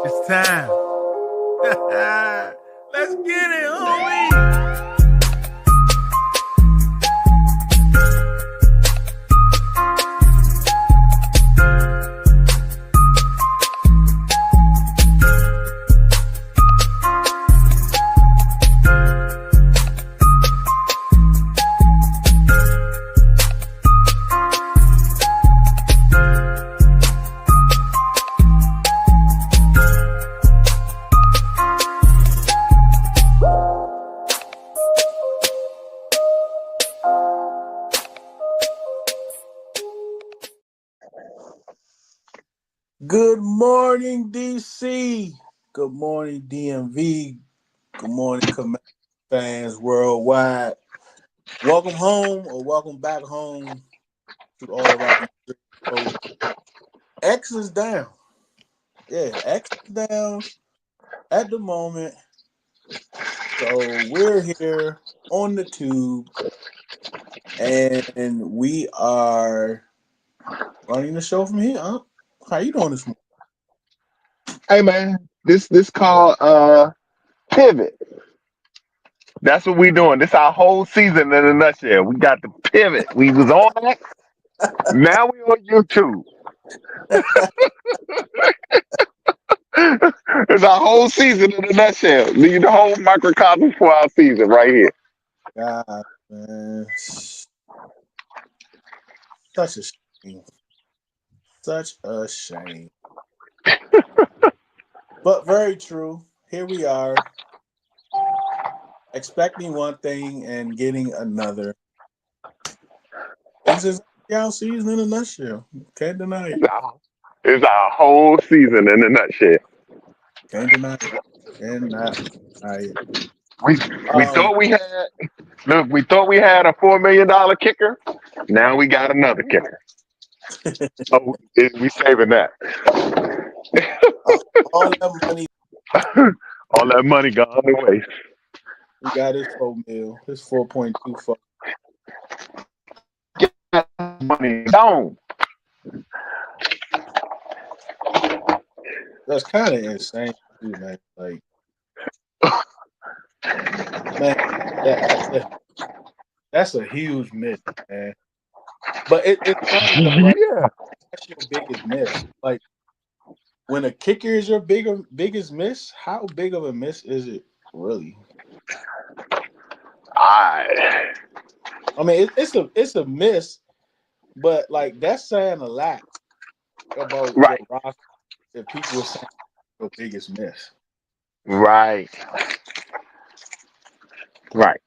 It's time. Let's get it, homie. Good morning, DC. Good morning, DMV. Good morning, Command fans worldwide. Welcome home or welcome back home to all of our folks. X is down. Yeah, X is down at the moment. So we're here on the tube and we are running the show from here. Huh? How you doing this morning? Hey man, this called pivot. That's what we doing. This our whole season in a nutshell. We got the pivot. We was on X. Now we on YouTube. It's our whole season in a nutshell. Leave the whole microcosm for our season right here. God, man. Such a shame. Such a shame. But very true. Here we are, expecting one thing and getting another. It's just y'all season in a nutshell. Can't deny it. It's our whole season in a nutshell. Can't deny it. Cannot deny it. We we Um, thought we had look. We thought we had a $4 million kicker. Now we got another kicker. Oh, we saving that. all that money All that money gone to waste. we got his 4 mil, his 4.24. Money gone. That's kind of insane too, man. Like, man, that's a huge miss, man. But it's funny though, right? Yeah. That's your biggest miss. Like when a kicker is your biggest miss, how big of a miss is it really? I I mean, it's a miss, but like that's saying a lot about your right, roster if people were saying your biggest miss. right, right.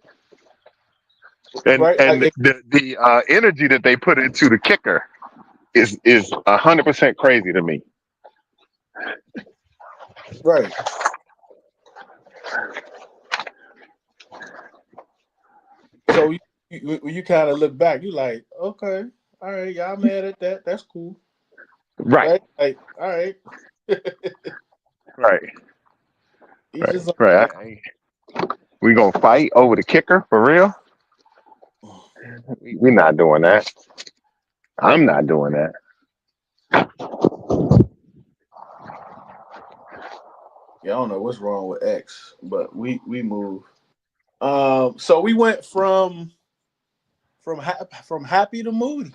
And Right? and the energy that they put into the kicker is 100% crazy to me. Right. So you kind of look back, you like, okay, all right, y'all mad at that. That's cool. Right, Right? Like, all right. right, He's right, just right. We gonna fight over the kicker for real? We not doing that. I'm not doing that. yeah, I don't know what's wrong with X, but we move. So we went from happy to moody.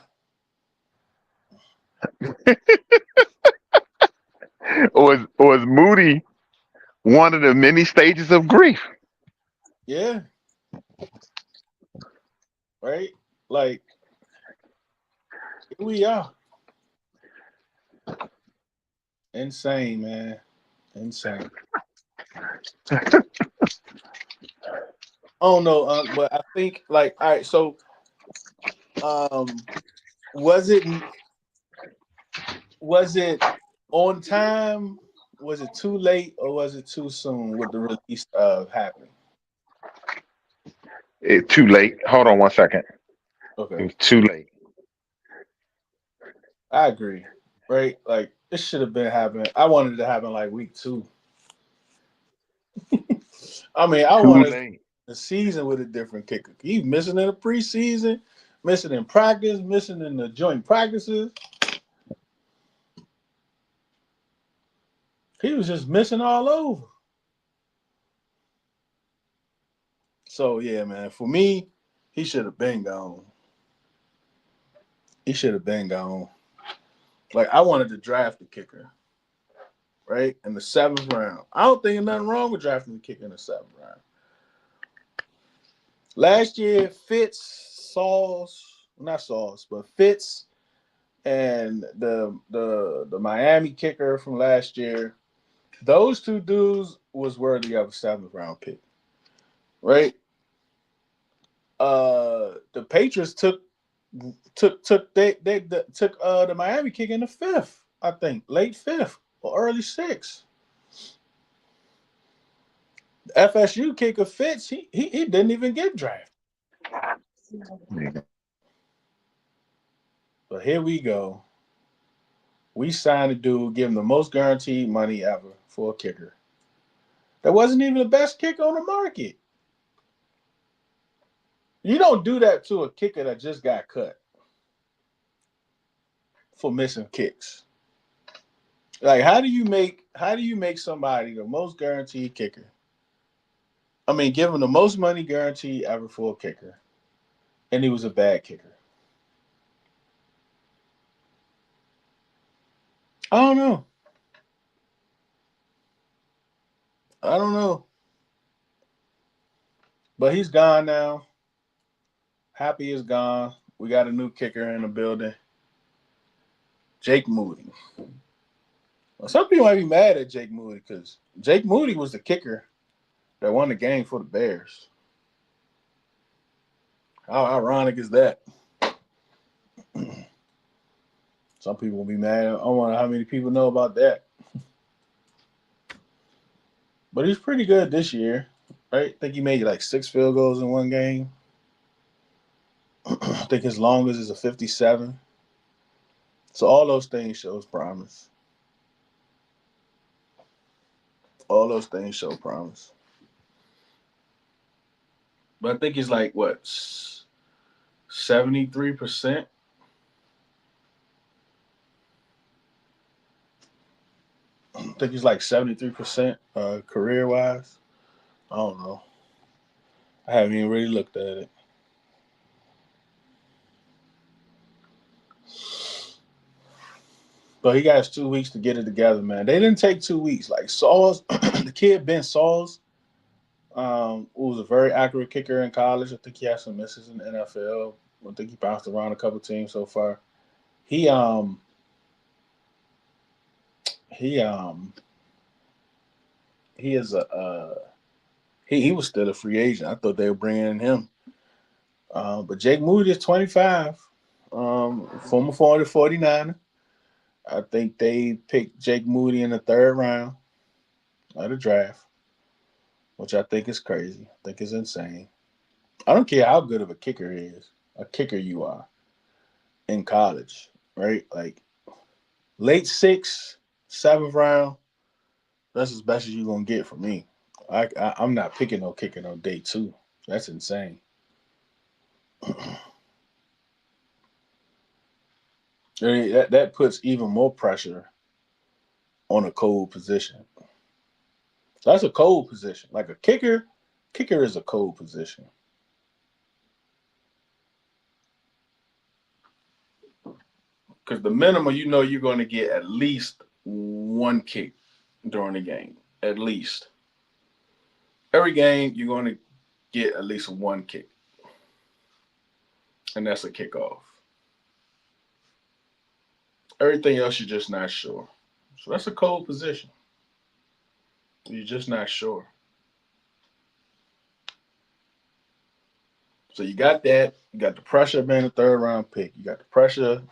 Or is Moody one of the many stages of grief? Yeah, right. Like here we are. Insane, man. Insane. Oh no, but I think like all right. So um, was it was it on time? Was it too late or was it too soon with the release of happening? It's too late. Hold on one second. Okay, It's too late. I agree. Right, like this should have been happening. I wanted it to happen like week 2. I mean, I Too wanted late. the season with a different kicker. He's missing in the preseason, missing in practice, missing in the joint practices. He was just missing all over. So yeah, man. For me, he should have been gone. He should have been gone. Like I wanted to draft the kicker, right? In the seventh round. I don't think there's nothing wrong with drafting the kicker in the seventh round. Last year, Fitz and the Miami kicker from last year, those two dudes was worthy of a seventh round pick, right? The Patriots they took the Miami kick in the fifth, I think, late fifth or early sixth. The FSU kicker Fitz, he didn't even get drafted. But here we go. We signed a dude, give him the most guaranteed money ever for a kicker. That wasn't even the best kicker on the market. You don't do that to a kicker that just got cut for missing kicks. Like, how do you make somebody the most guaranteed kicker? I mean, give him the most money guaranteed ever for a kicker, and he was a bad kicker. I don't know. I don't know. But he's gone now. Happy is gone. We got a new kicker in the building. Jake Moody. Well, some people might be mad at Jake Moody because Jake Moody was the kicker that won the game for the Bears. How ironic is that? Some people will be mad. I wonder how many people know about that. But he's pretty good this year, right? I think he made like 6 field goals in one game. I think his longest is a 57. So all those things shows promise. All those things show promise. But I think he's like what 73%. I think he's like 73% career wise. I don't know. I haven't even really looked at it. But he got 2 weeks to get it together, man. They didn't take 2 weeks. Like Sauls, the kid Ben Sauls, who was a very accurate kicker in college. I think he had some misses in the NFL. I think he bounced around a couple teams so far. He he he is he was still a free agent. I thought they were bringing in him. But Jake Moody is 25, former 49. I think they picked Jake Moody in the third round of the draft, which I think is crazy. I think is insane. I don't care how good of a kicker you are in college, right? Like late sixth, seventh round, that's as best as you're gonna get from me. I'm not picking no kicker on day two. That's insane. That puts even more pressure on a cold position. That's a cold position. Like a kicker is a cold position. Because the minimum, you're going to get at least one kick during the game. At least. Every game, you're going to get at least one kick. And that's a kickoff. Everything else, you're just not sure. So that's a cold position. You're just not sure. So you got that. You got the pressure of being a third round pick. You got the pressure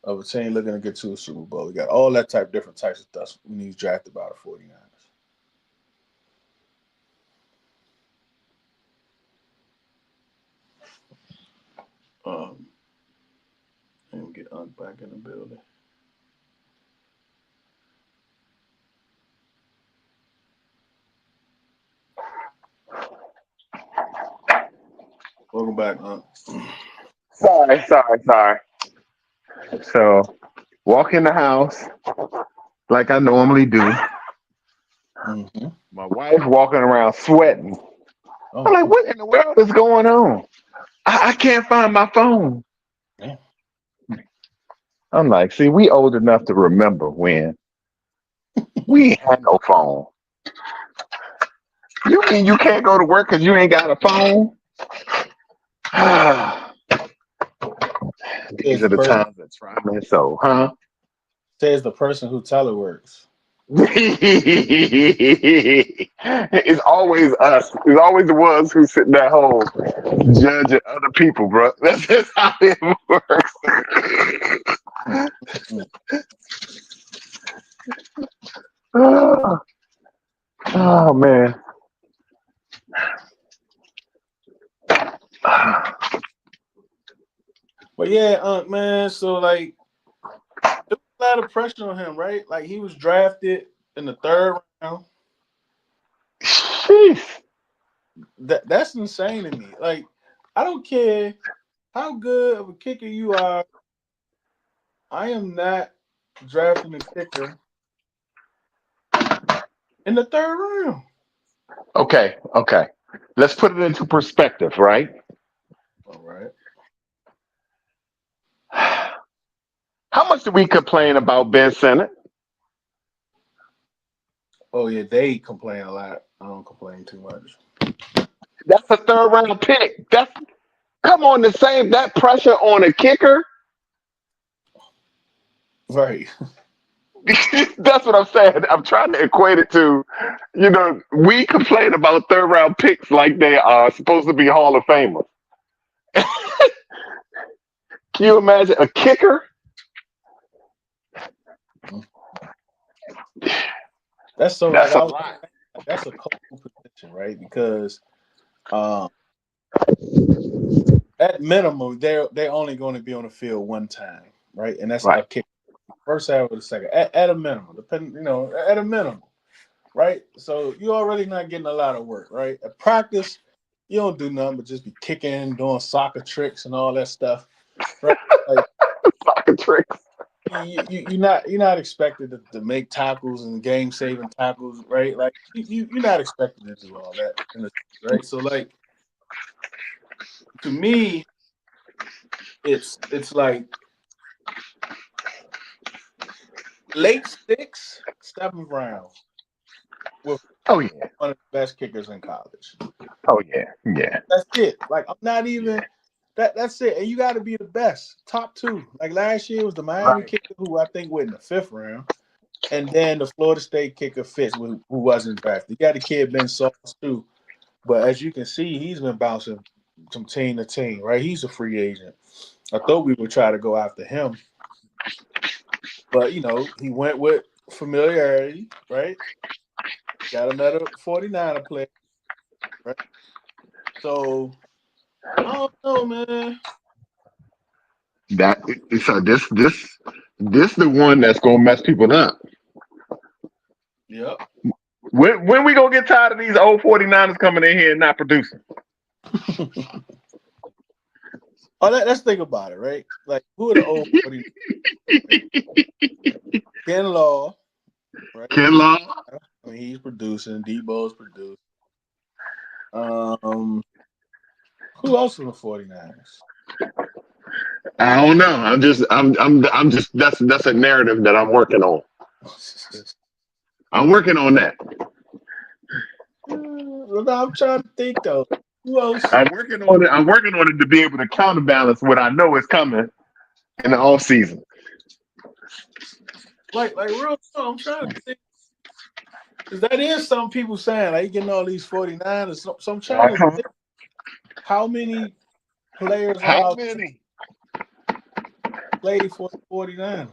of a team looking to get to a Super Bowl. You got all that different types of stuff when he's drafted by the 49ers. And we get Unc back in the building. Welcome back, Unc. Sorry. So walk in the house like I normally do. Mm-hmm. My wife walking around sweating. I'm Oh, like, what in the world is going on? I can't find my phone. yeah. I'm like, see, we old enough to remember when we ain't had no phone. You mean you can't go to work because you ain't got a phone? These Says are the the person times that try me so, huh? says the person who teleworks. It's always us. It's always the ones who sit at home judging other people, bro. That's just how it works. Mm. Oh, oh, man. But yeah, man. So like, there was a lot of pressure on him, right? Like he was drafted in the third round. Sheesh. That's insane to me. Like, I don't care how good of a kicker you are. I am not drafting a kicker in the third round. Okay, okay. Let's put it into perspective, right? All right. How much do we complain about Ben Simmons? Oh yeah, they complain a lot. I don't complain too much. That's a third round pick. That's come on the same that pressure on a kicker. Right. That's what I'm saying. I'm trying to equate it to, we complain about third round picks like they are supposed to be Hall of Famers. Can you imagine a kicker? That's so like That's I a was lot. that's a cool position, right? Because um at minimum they're only going to be on the field one time, right? And that's a Right. kick first half of the second. At a minimum, depending, at a minimum, right? So you're already not getting a lot of work, right? At practice, you don't do nothing but just be kicking, doing soccer tricks and all that stuff, right? Like Soccer tricks. you're not expected to make tackles and game saving tackles, right? Like you're not expected to do all that, right? So like to me, it's like late sixth, seventh round with Oh yeah. one of the best kickers in college. Oh yeah. Yeah. That's it. Like I'm not even Yeah. that's it. And you got to be the best, top two. Like last year was the Miami Right. kicker who I think went in the fifth round, and then the Florida State kicker Fitz, who wasn't drafted. You got the kid Ben Sauce too, but as you can see, he's been bouncing from team to team. Right, he's a free agent. I thought we would try to go after him, but he went with familiarity. Right, got another 49er player. Right, so I don't know, man. That so this the one that's gonna mess people up. Yep. When we gonna get tired of these old 49ers coming in here and not producing? Oh, let's think about it, right? Like, who are the old 49? Ken Law, right? Ken Law? I mean, he's producing. Debo's producing. Um, who else from the 49ers? I don't know. I'm just that's a narrative that I'm working on. I'm working on that. Well, no, I'm trying to think though. Who else? I'm working on it. I'm working on it to be able to counterbalance what I know is coming in the off season. Like real talk, I'm trying to think. Because that is some people saying, like, you getting all these 49ers. So I'm trying to Uh-huh. think how many players are How out there many? play for the 49ers.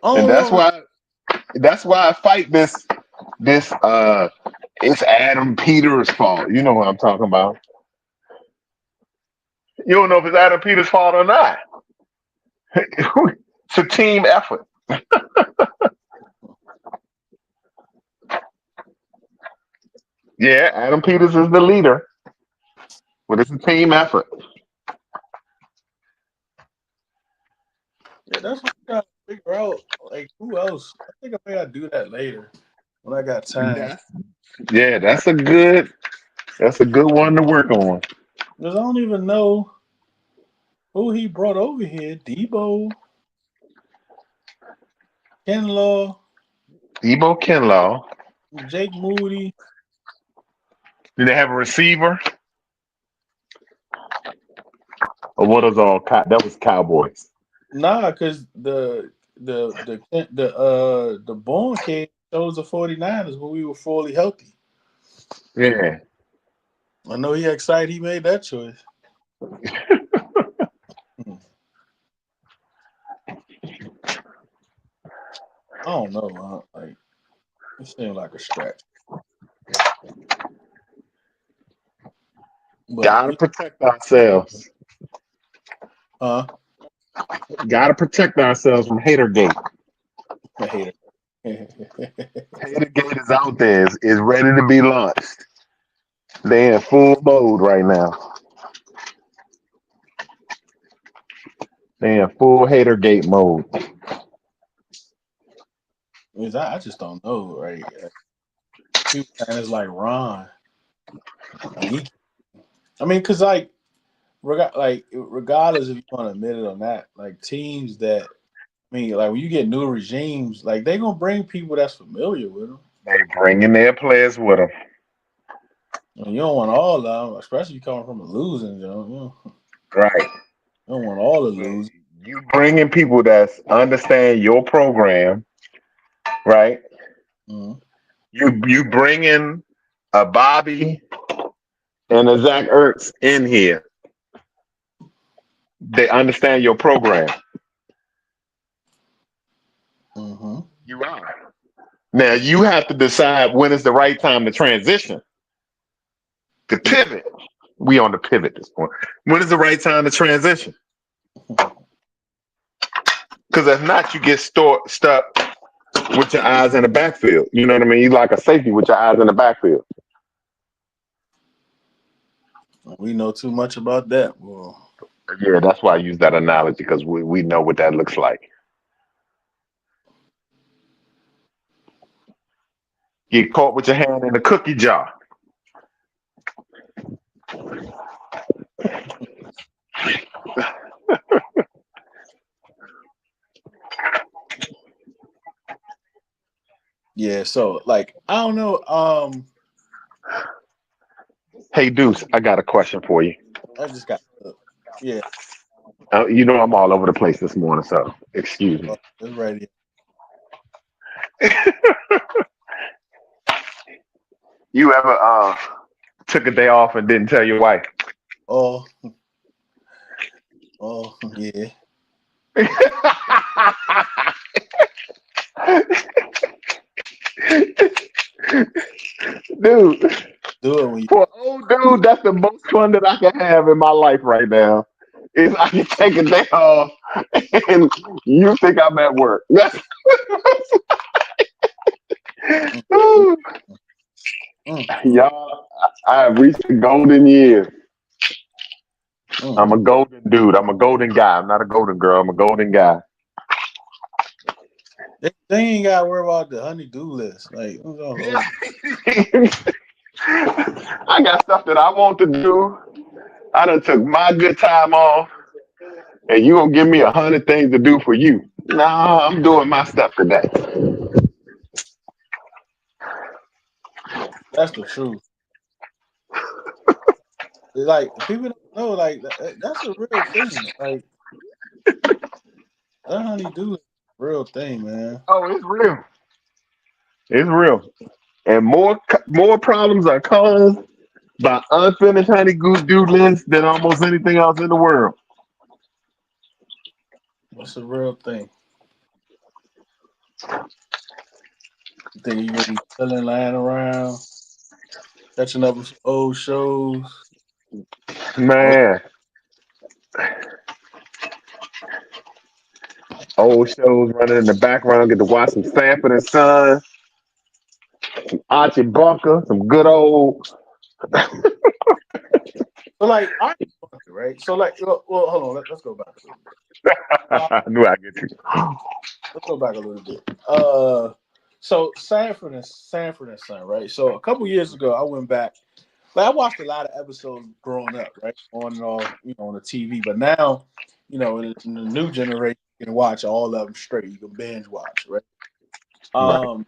I And don't know. that's why I fight this it's Adam Peters' fault. You know what I'm talking about. You don't know if it's Adam Peters' fault or not. It's a team effort. Yeah, Adam Peters is the leader, but it's a team effort. Yeah, that's what I gotta figure out. Like, who else? I think I may do that later when I got time. That's, yeah, that's a good one to work on. Because I don't even know who he brought over here. Debo, Kinlaw, Debo Kinlaw. Jake Moody. Did they have a receiver? Or what was all? That was Cowboys. Nah, because the born kid chose the 49ers when we were fully healthy. Yeah. I know he excited he made that choice. Hmm. I don't know. Like it seemed like a stretch, but Gotta protect ourselves. huh? Gotta protect ourselves from Hatergate. I hate it. Hatergate is out there. Is ready to be launched. They in full mode right now. They in full Hatergate mode. I just don't know, right? People saying it's like Ron. Like I mean, cause regardless if you want to admit it or not, like teams that I mean, like when you get new regimes, like they gonna bring people that's familiar with them. They bringing their players with them. And you don't want all of them, especially coming from a losing zone. Right. You don't want all the Yeah. losing. You bringing people that understand your program, right? Mm-hmm. You bringing a Bobby and a Zach Ertz in here. They understand your program. Mm-hmm. You are. Now you have to decide when is the right time to transition, to pivot. We on the pivot at this point. When is the right time to transition? Because if not, you get stuck with your eyes in the backfield. You know what I mean? You like a safety with your eyes in the backfield. We know too much about that. Well, Yeah, that's why I use that analogy because we know what that looks like. Get caught with your hand in the cookie jar. yeah. So like, I don't know. Hey, Deuce, I got a question for you. I just got yeah. You know I'm all over the place this morning, so excuse me. It's ready. You ever took a day off and didn't tell your wife? Oh, oh yeah. Dude, Do it when you. for an old dude, that's the most fun that I can have in my life right now. Is I can take a day off and you think I'm at work. Mm, mm, mm, Y'all, I have reached the golden years. I'm mm. a golden dude. I'm a golden guy. I'm not a golden girl. I'm a golden guy. They ain't got to worry about the honey-do list. Like, oh, I got stuff that I want to do. I done took my good time off, and you gonna give me 100 things to do for you. Nah, I'm doing my stuff today. that's the truth. Like people don't know, like that's a real thing. Like that honey-do list, is a real thing, man. Oh, it's real. It's real. And more problems are caused by unfinished honey goose do lists than almost anything else in the world. It's a real thing. You think you gonna be chilling, lying around, catching up with some old shows? Wait, Man, old shows running in the background. Get to watch some Sanford and Son, Archie Bunker, some good old. but like, I right? right? So like, well, hold on, let's go back a little bit. Uh, I knew I'd get you. let's go back a little bit. So Sanford and Son, right? So a couple years ago, I went back. Like I watched a lot of episodes growing up, right, on and off, on the TV. But now, in the new generation, you can watch all of them straight. You can binge watch, right? Right. Um,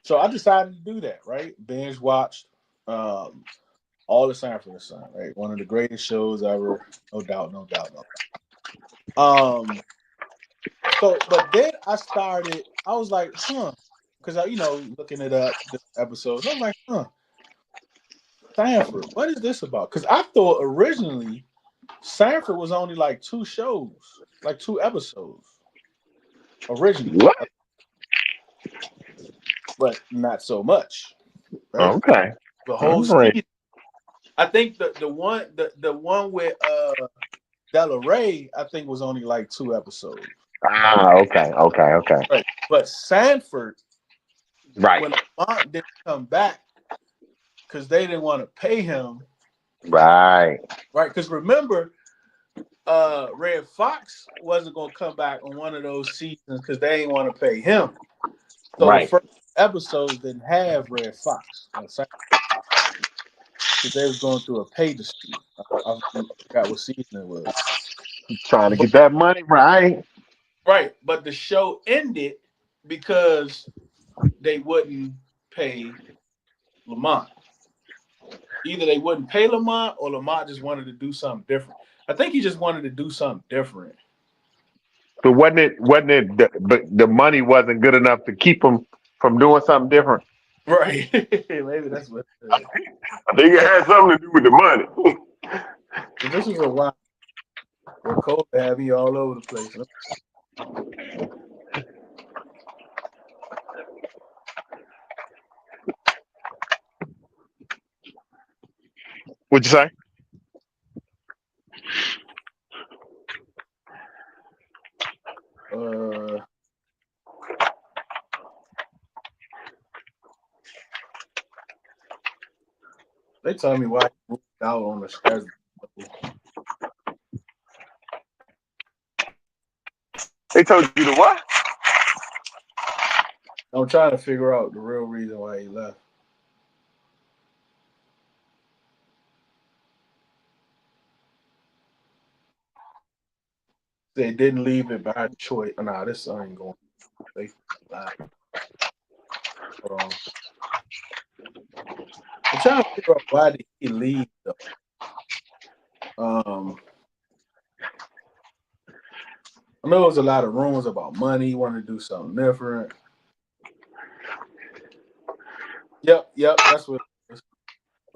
so I decided to do that, right? Binge watched um all the Sanford and Son, right? One of the greatest shows ever, no doubt, no doubt, no doubt. So, but then I was like, because looking it up, the episodes, I was like, Sanford, what is this about? Because I thought originally Sanford was only like two shows, like two episodes originally, What? but not so much, right? Okay. The whole All right. season. I think the one with Della Ray, I think was only like two episodes, Okay. Okay. Okay. right? But Sanford, Right. when Lamont didn't come back because they didn't want to pay him, Right. right? Because remember, Red Fox wasn't gonna come back on one of those seasons because they didn't want to pay him. So the Right. first episodes didn't have Red Fox because they was going through a pay dispute. I forgot what season it was. Trying to But, get that money right. right, but the show ended because they wouldn't pay Lamont. Either they wouldn't pay Lamont or Lamont just wanted to do something different. I think he just wanted to do something different. So wasn't it the money wasn't good enough to keep him from doing something different? Right. Maybe that's what it is. I think it had something to do with the money. But this is a while where Cole had me all over the place. What'd you say? Uh, they tell me why he moved out on the schedule. They told you to what? I'm trying to figure out the real reason why he left. They didn't leave it by choice. Nah, this ain't going. They lied. Hold on. I'm trying to figure out why did he leave though. I know there was a lot of rumors about money. He wanted to do something different. Yep. That's what it was.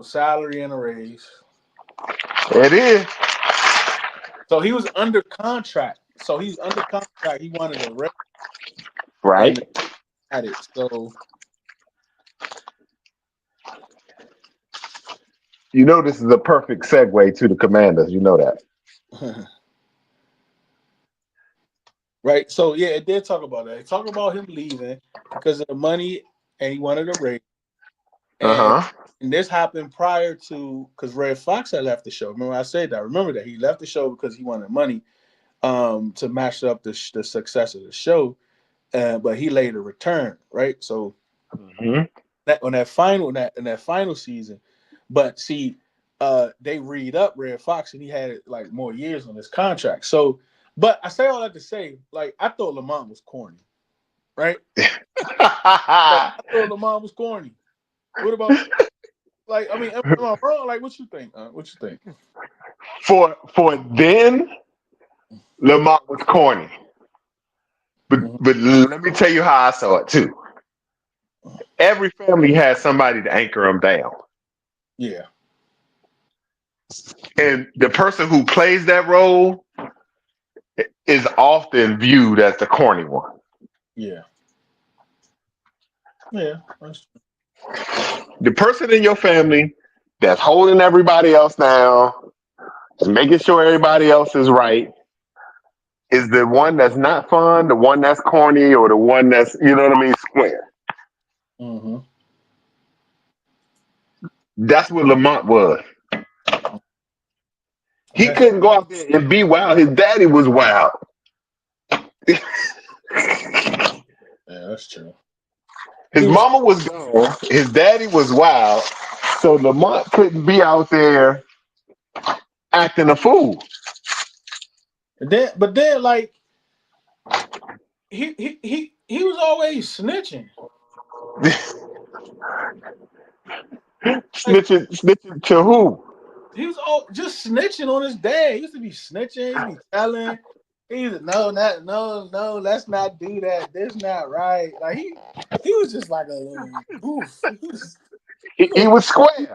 A salary and a raise. It is. So he was under contract. So he's under contract. He wanted a raise Right. and had it. So You know this is a perfect segue to the Commanders. You know that. right. So yeah, it did talk about that. It talked about him leaving because of the money and he wanted a raise. And, Uh-huh. and this happened prior to because Red Fox had left the show. Remember I said that. Remember that he left the show because he wanted money to match up the success of the show. But he later returned, right? So Hmm. that on that final in that final season, but see, they read up Red Fox and he had like more years on his contract. So, but I say all that to say, like I thought Lamont was corny, right? Like I thought Lamont was corny. What about like? I mean, am I wrong? Like, what you think? What you think? For then, Lamont was corny. But Mhm. but let me tell you how I saw it too. Every family has somebody to anchor them down. Yeah, And the person who plays that role is often viewed as the corny one. yeah, yeah. That's The person in your family that's holding everybody else down, making sure everybody else is right, is the one that's not fun, the one that's corny, or the one that's, you know what I mean, square. mm-hmm. That's what Lamont was. He couldn't go out there and be wild. His daddy was wild. Yeah, that's true. His He was, mama was gone. His daddy was wild. So Lamont couldn't be out there acting a fool. but then like he was always snitching. Like Snitching to who? he was all just snitching on his dad. He used to be snitching. He'd be telling. He was no, not no. Let's not do that. This not right. Like he was just like a little goof. He was square.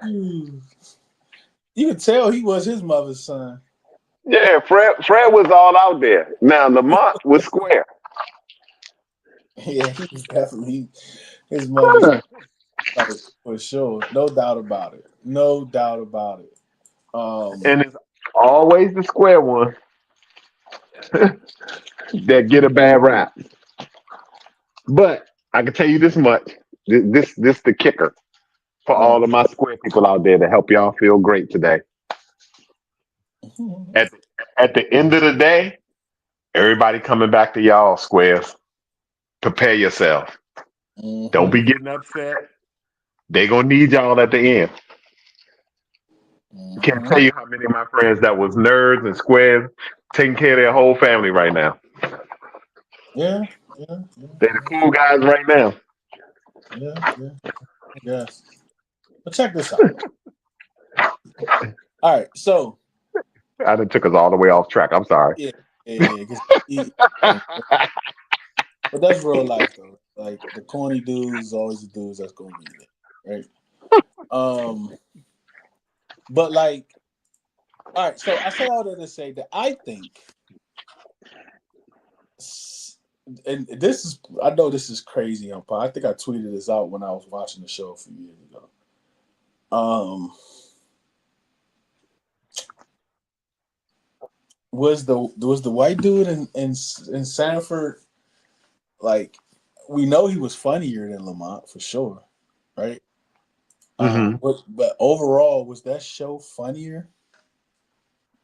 You could tell he was his mother's son. Yeah, Fred was all out there. Now Lamont was square. Yeah, he was definitely his mother's son for sure. No doubt about it. No doubt about it. And it's always the square one that get a bad rap. But I can tell you this much. This the kicker for uh, all of my square people out there to help y'all feel great today. At at the end of the day, everybody coming back to y'all squares. Prepare yourself. Don't mhm, be getting upset. They gonna need y'all at the end. Can't tell mhm. you how many of my friends that was nerds and squares taking care of their whole family right now. Yeah, yeah, yeah, They're the cool guys right now. yeah, yeah. Yes. But check this out. All right, so I done took us all the way off track. I'm sorry. yeah, yeah, 'cause but that's real life though. Like the corny dudes is always the dudes that's gonna be there, right? Um, but like, all right, so I say all that to say that I think, and this is, I know this is crazy on pod. I think I tweeted this out when I was watching the show a few years ago. Was the white dude in Sanford, like, we know he was funnier than Lamont for sure, right? Hmm. But overall, was that show funnier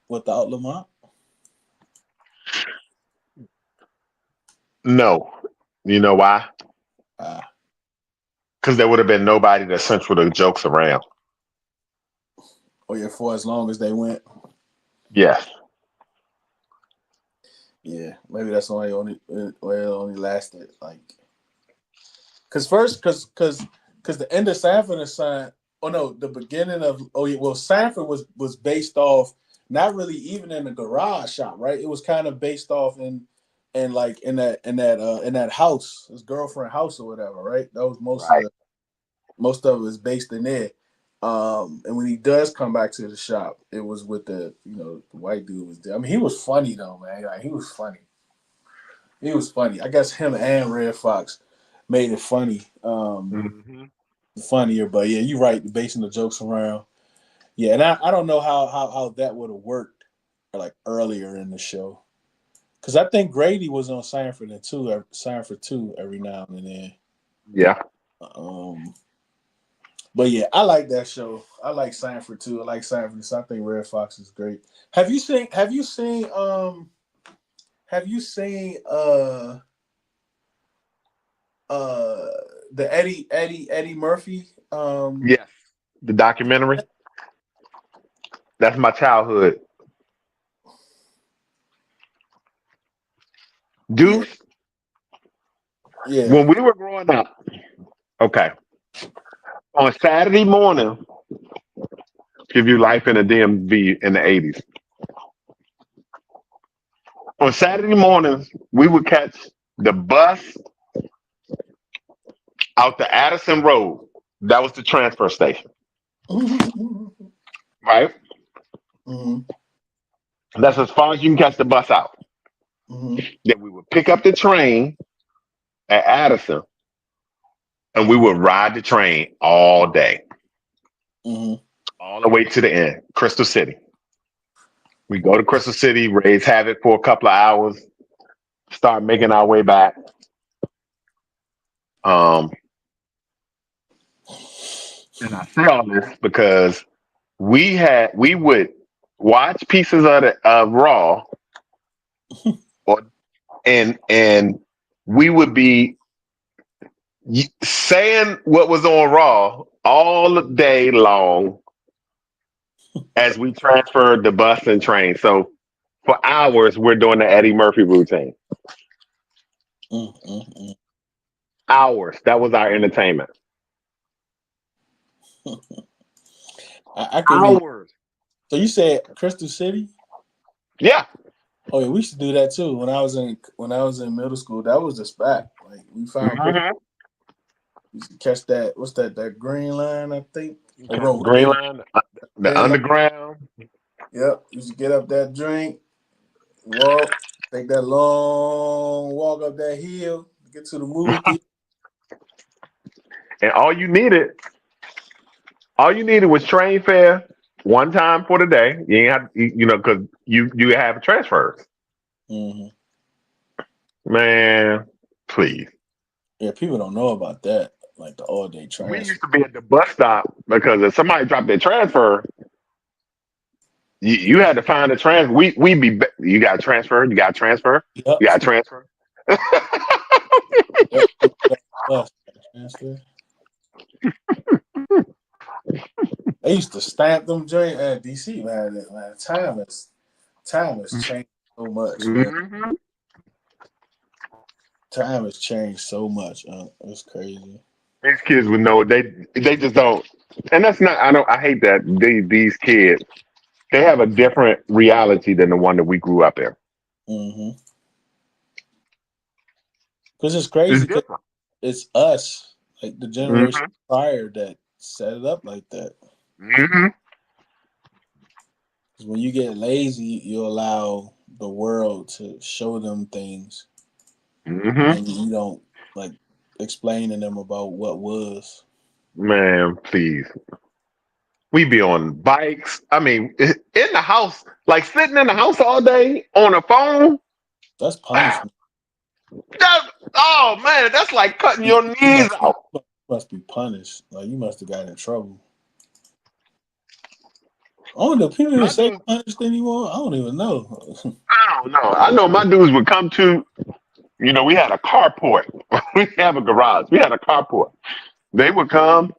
without Lamont? No. You know why? Uh, Because there would have been nobody to central the jokes around. or yeah, for as long as they went. Yes. Yeah, maybe that's only where it only lasted like because first because the end of Sanford and Son. Oh no, the beginning of yeah, well Sanford was based off not really even in the garage shop, right? It was kind of based off in like in that house, his girlfriend house or whatever, right? That was Right. most of it was based in there. And when he does come back to the shop, it was with the white dude was there. I mean, he was funny though, man. Like he was funny. He was funny. I guess him and Red Fox made it funny, Hmm. funnier. But yeah, you're right. Basing the jokes around. Yeah, and I don't know how that would have worked like earlier in the show because I think Grady was on Sanford too every now and then. Yeah. Um, but yeah, I like that show. I like Sanford too. I like Sanford. So I think Red Fox is great. Have you seen uh the Eddie Murphy Yes. The documentary. That's my childhood. yeah, Deuce, yeah. when we were growing up, okay, on Saturday morning, give you life in a DMV in the 80s. On Saturday mornings, we would catch the bus out the Addison Road. That was the transfer station, Mm-hmm. right? Mm-hmm. That's as far as you can catch the bus out. Mm-hmm. Then we would pick up the train at Addison and we would ride the train all day, Mm-hmm. all the way to the end, Crystal City. We go to Crystal City, raise havoc for a couple of hours, start making our way back. Um, and I say all this because we would watch pieces of Raw, or and we would be saying what was on Raw all day long as we transferred the bus and train. So for hours, we're doing the Eddie Murphy routine. Mm, mm, mm. Hours. That was our entertainment. I could be. Hours. So you said Crystal City? Yeah. Oh yeah, we used to do that too. When I was in middle school, that was the spot. Like we found Crystal. Mhm. We used to catch that. What's that? That green line, I think. Or Catch no, the Green Line, the green line. Underground. Yep. Used to get up that drink, walk, take that long walk up that hill, get to the movie theater. And all you needed was train fare one time for the day. You ain't have, because you have transfers. Mm-hmm. Man, please. Yeah, people don't know about that, like the all day We transfer. used to be at the bus stop because if somebody dropped their transfer, you had to find a transfer. You got to transfer, you got to transfer, Yep. you got to transfer. Yep. Bus transfer. They used to stamp them joint at DC, man. Time has changed so much, man. Mhm. Time has changed so much. It's crazy. These kids would know they just don't, and that's not. I hate that these kids they have a different reality than the one that we grew up in. Mm-hmm. Because it's It's crazy. Because different. it's us, like the generation Hmm. prior, that set it up like that. Hmm. Because when you get lazy, you allow the world to show them things, Hmm. and you don't like explain to them about what was. Man, please. We be on bikes. I mean, in the house, like sitting in the house all day on a phone. That's Ah, punishment. oh man, that's like cutting You, your you knees must be out. must be punished. Like you must have got in trouble. I don't know. People even My say dudes, punished anymore. I don't even know. I don't know. I know my dudes would come to. We had a carport. We have a garage. We had a carport. They would come.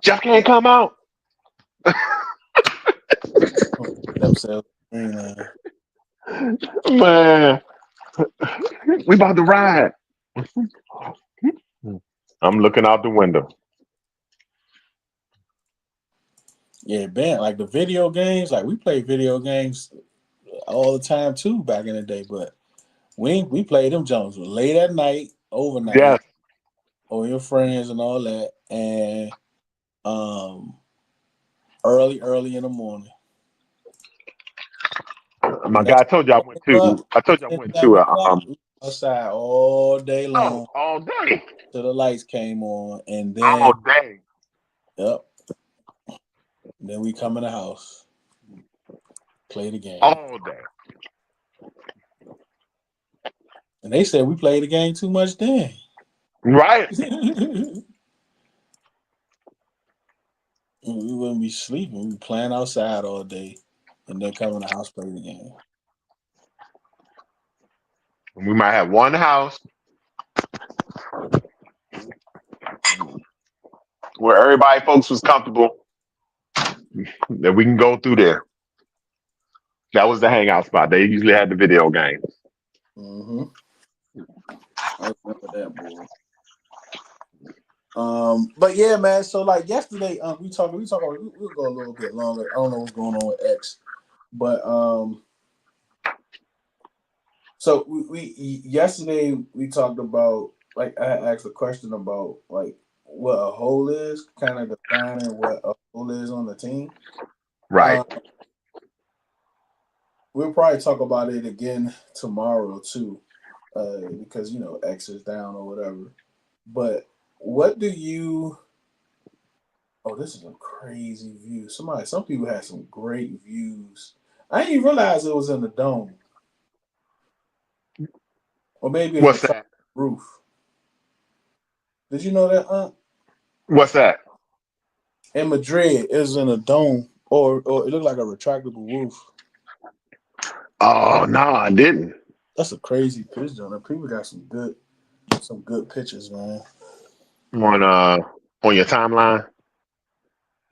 Jeff can't come out. Themselves. And, Man, we about to ride. I'm looking out the window. yeah, man. Like the video games. Like we play video games all the time too back in the day. But we played them Jones late at night, overnight, Yes, or your friends and all that, and um early in the morning. my Next guy. told you I went up, to. I told you I 10, went 11 to o'clock, we outside all day oh, long all day, till the lights came on, and all then day, yep, then we come in the house, play the game. all day. And they said we played the game too much then. Right. We wouldn't be sleeping. We be playing outside all day, and then come in the house play the game. We might have one house where everybody, folks, was comfortable that we can go through there. That was the hangout spot. They usually had the video games. Mm-hmm. I remember that, boy. But yeah, man. So like yesterday, we'll go a little bit longer. I don't know what's going on with X, but so we yesterday we talked about, like, I asked a question about like what a hole is, kind of defining what a hole is on the team. Right. Um, we'll probably talk about it again tomorrow too, because X is down or whatever. But what do you? Oh, this is a crazy view. Some people had some great views. I didn't even realize it was in the dome, or maybe it's the What's top that? roof. Did you know that? What's that? In Madrid, it was in a dome. Or it looked like a retractable roof. Oh no, I didn't. That's a crazy picture. People got some good pictures, man. On your timeline.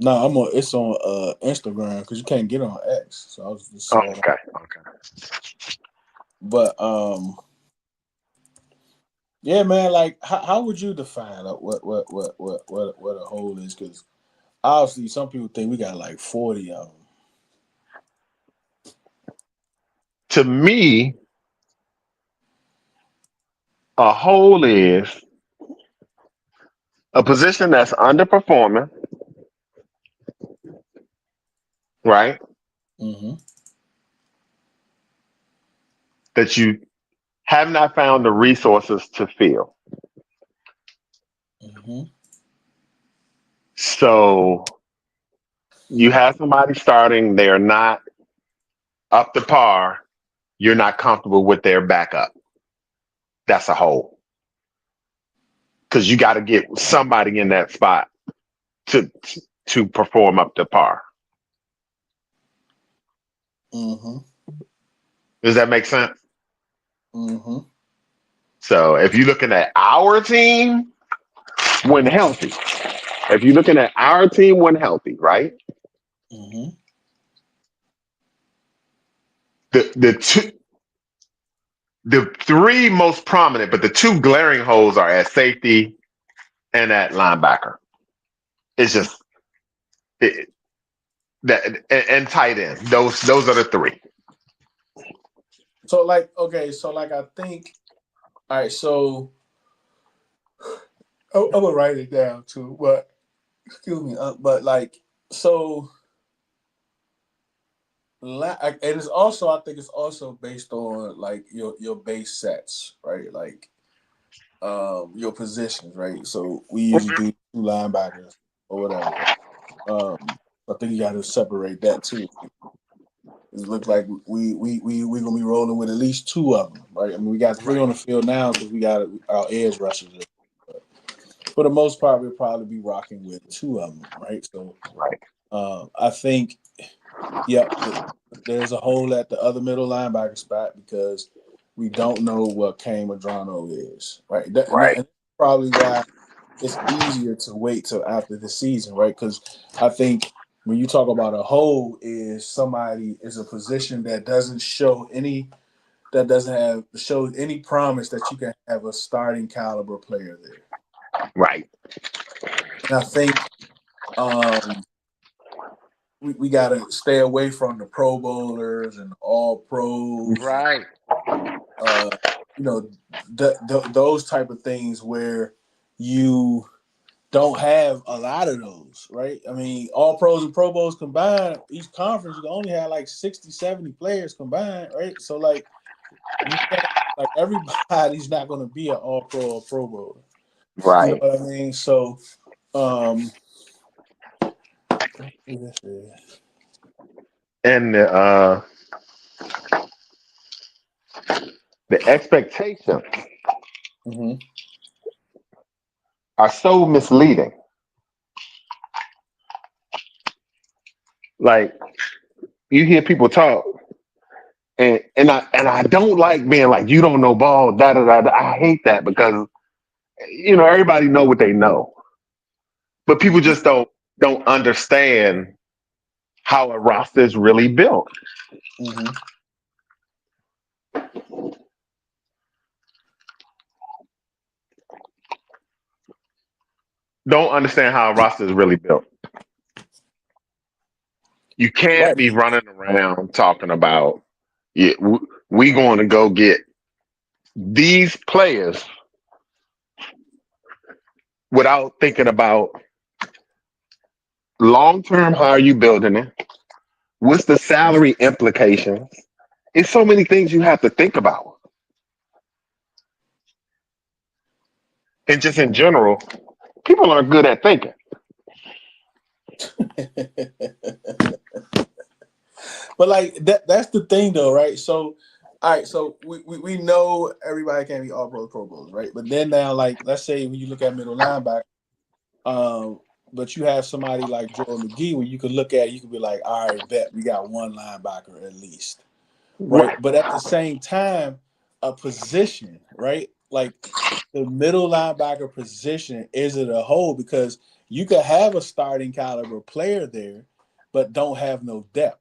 No, it's on Instagram because you can't get on X. So I was just Oh, saw it. okay, okay. But yeah, man. Like, how would you define like, what a hole is? Because obviously, some people think we got like 40 of them. To me, a hole is a position that's underperforming, right? Mm-hmm. That you have not found the resources to fill. Mm-hmm. So you have somebody starting, they're not up to par, you're not comfortable with their backup. That's a hole. Because you got to get somebody in that spot to to perform up to par. Mm-hmm. Does that make sense? Mm-hmm. So if you're looking at our team when healthy, if you're looking at our team when healthy, right? Mm-hmm. The the three most prominent, but the two glaring holes are at safety and at linebacker. It's just it, that and tight end. Those are the three. So like, okay, so like I think, all right, so I'm gonna write it down too. But excuse me, but like, so and it's also, I think it's also based on like your base sets, right? Like your positions, right? So we usually do two linebackers or whatever. I think you got to separate that too. It looks like we gonna be rolling with at least two of them, right? I mean, we got three on the field now because we got our edge rushers. For the most part, we'll probably be rocking with two of them, right? So Right. I think, yeah, there's a hole at the other middle linebacker spot because we don't know what Kane Madrano is, right? And Right. that's probably why it's easier to wait till after the season, right? Because I think when you talk about a hole, is a position that doesn't have show any promise that you can have a starting caliber player there. Right. And I think um, we got to stay away from the Pro Bowlers and All Pros, and, Right. uh, you know, those type of things where you don't have a lot of those, right? I mean, All Pros and Pro Bowls combined, each conference, you can only have like 60, 70 players combined, right? So, like, you can't, like, everybody's not going to be an All Pro or Pro Bowler. You know Right. what I mean? So, um, And the expectations mm-hmm. are so misleading. Like you hear people talk, and I don't like being like you don't know ball. Da da da. Da. I hate that because everybody know what they know, but people Mm-hmm. just don't understand how a roster is really built. Mm-hmm. Don't understand how a roster is really built. You can't Right. be running around talking about yeah, we going to go get these players without thinking about long term. How are you building it? What's the salary implications? It's so many things you have to think about, and just in general, people aren't good at thinking. But like that's the thing though, right? So all right, so we know everybody can't be all pro Bowls, right? But then now, like, let's say when you look at middle linebacker, um, but you have somebody like Joel McGee where you could look at, you could be like, all right, bet we got one linebacker at least, right? Right. But at the same time, a position, right? Like the middle linebacker position is it a hole because you could have a starting caliber player there, but don't have no depth.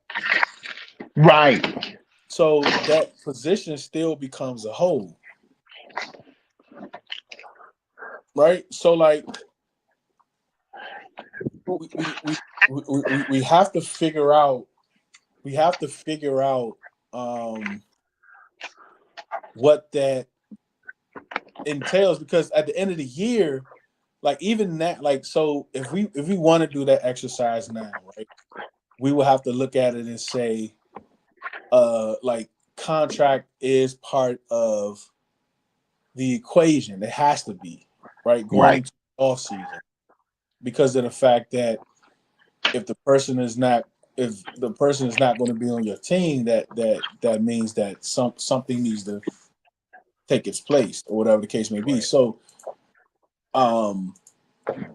Right. So that position still becomes a hole, right? So like we we we, we have to figure out we have to figure out what that entails because at the end of the year, like even that, like so if we want to do that exercise now, right, we will have to look at it and say, like contract is part of the equation. It has to be, right, going Right. into the off season because of the fact that if the person is not if the person is not going to be on your team, that means that something needs to take its place or whatever the case may be. Right. So um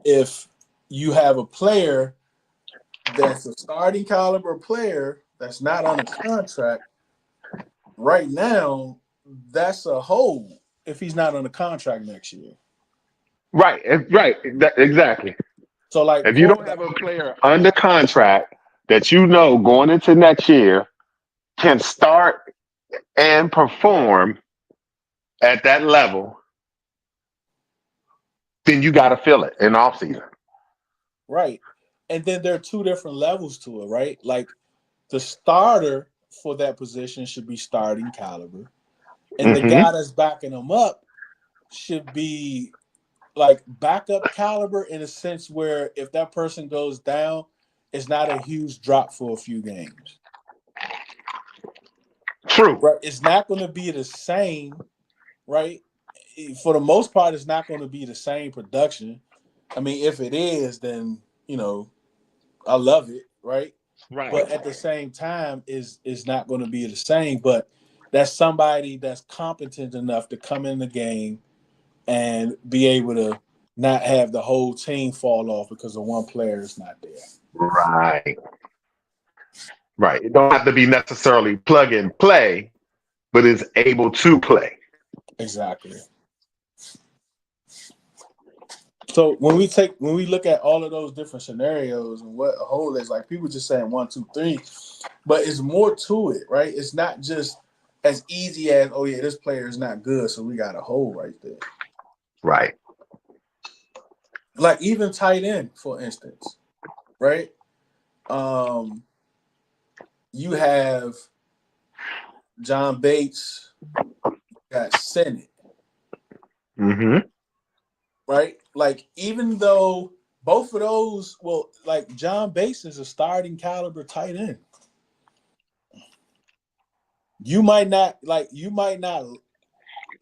if you have a player that's a starting caliber player that's not on a contract right now, that's a hole if he's not on a contract next year. Right. Right. Exactly. So like If you don't have a player under contract that you know going into next year can start and perform at that level, then you got to fill it in off season. right. And then there are two different levels to it, right? Like the starter for that position should be starting caliber. And the Mm-hmm. guy that's backing him up should be like backup caliber in a sense where if that person goes down, it's not a huge drop for a few games. True. Right? It's not going to be the same, right? For the most part, it's not going to be the same production. I mean, if it is, then I love it, right? Right. But at the same time, is not going to be the same. But that's somebody that's competent enough to come in the game and be able to not have the whole team fall off because of one player is not there. Right. Right. It don't have to be necessarily plug and play, but is able to play. Exactly. So when we look at all of those different scenarios and what a whole is, like people just saying one, two, three, but it's more to it, right? It's not just as easy as, oh yeah, this player is not good, so we got a hole right there. Right. Like even tight end, for instance, right? Um, you have John Bates, got Senate, Mm-hmm. right? Like even though both of those, well, like John Bates is a starting caliber tight end. You might not like.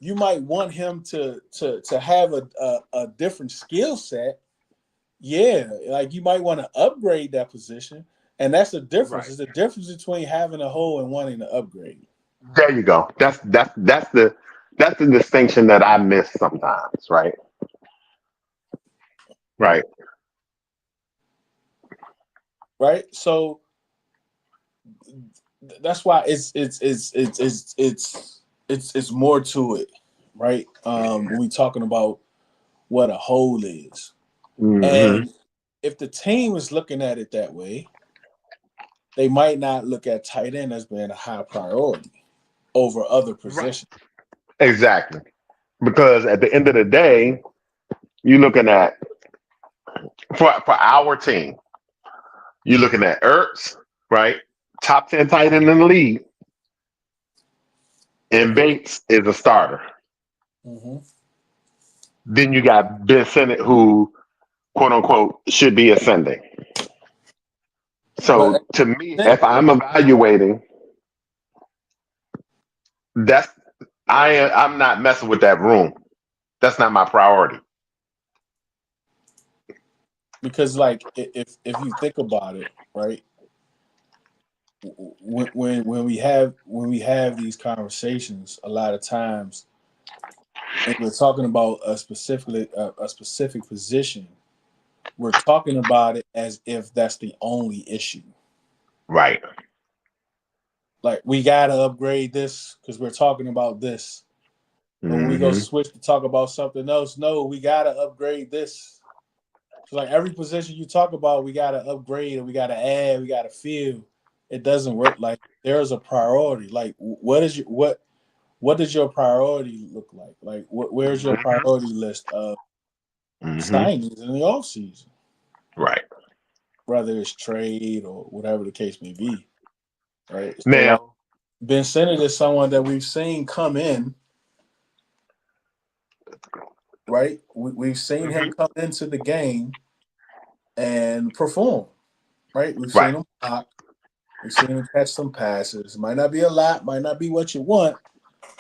You might want him to have a different skill set. Yeah, like you might want to upgrade that position, and that's the difference. Right. It's the difference between having a hole and wanting to upgrade. There you go. That's the distinction that I miss sometimes. Right. Right. Right. So that's why it's more to it, right? When we talking about what a hole is, Mm-hmm. and if the team is looking at it that way, they might not look at tight end as being a high priority over other Right. positions. Exactly. Because at the end of the day, you're looking at for our team, you're looking at Ertz, right? Top 10 tight end in the league, and Bates is a starter. Mm-hmm. Then you got Ben Sinnott, who quote unquote should be ascending. But So to me, if I'm evaluating, that's I'm not messing with that room. That's not my priority. because like if you think about it, right? When we have these conversations, a lot of times, and we're talking about a specific position, we're talking about it as if that's the only issue. Right. Like we gotta upgrade this because we're talking about this. But when we go Mm-hmm. switch to talk about something else, no, we gotta upgrade this. So like every position you talk about, we gotta upgrade, or we gotta add, we gotta fill. It doesn't work. Like there's a priority. Like what does your priority look like? Like where's your priority list of Mm-hmm. signings in the off season? Right. Whether it's trade or whatever the case may be. Right. So like Now. Ben Simmons is someone that we've seen come in, right? We've seen him Mhm. come into the game and perform, right? We've Right. seen him block, we've seen him catch some passes. Might not be a lot, might not be what you want,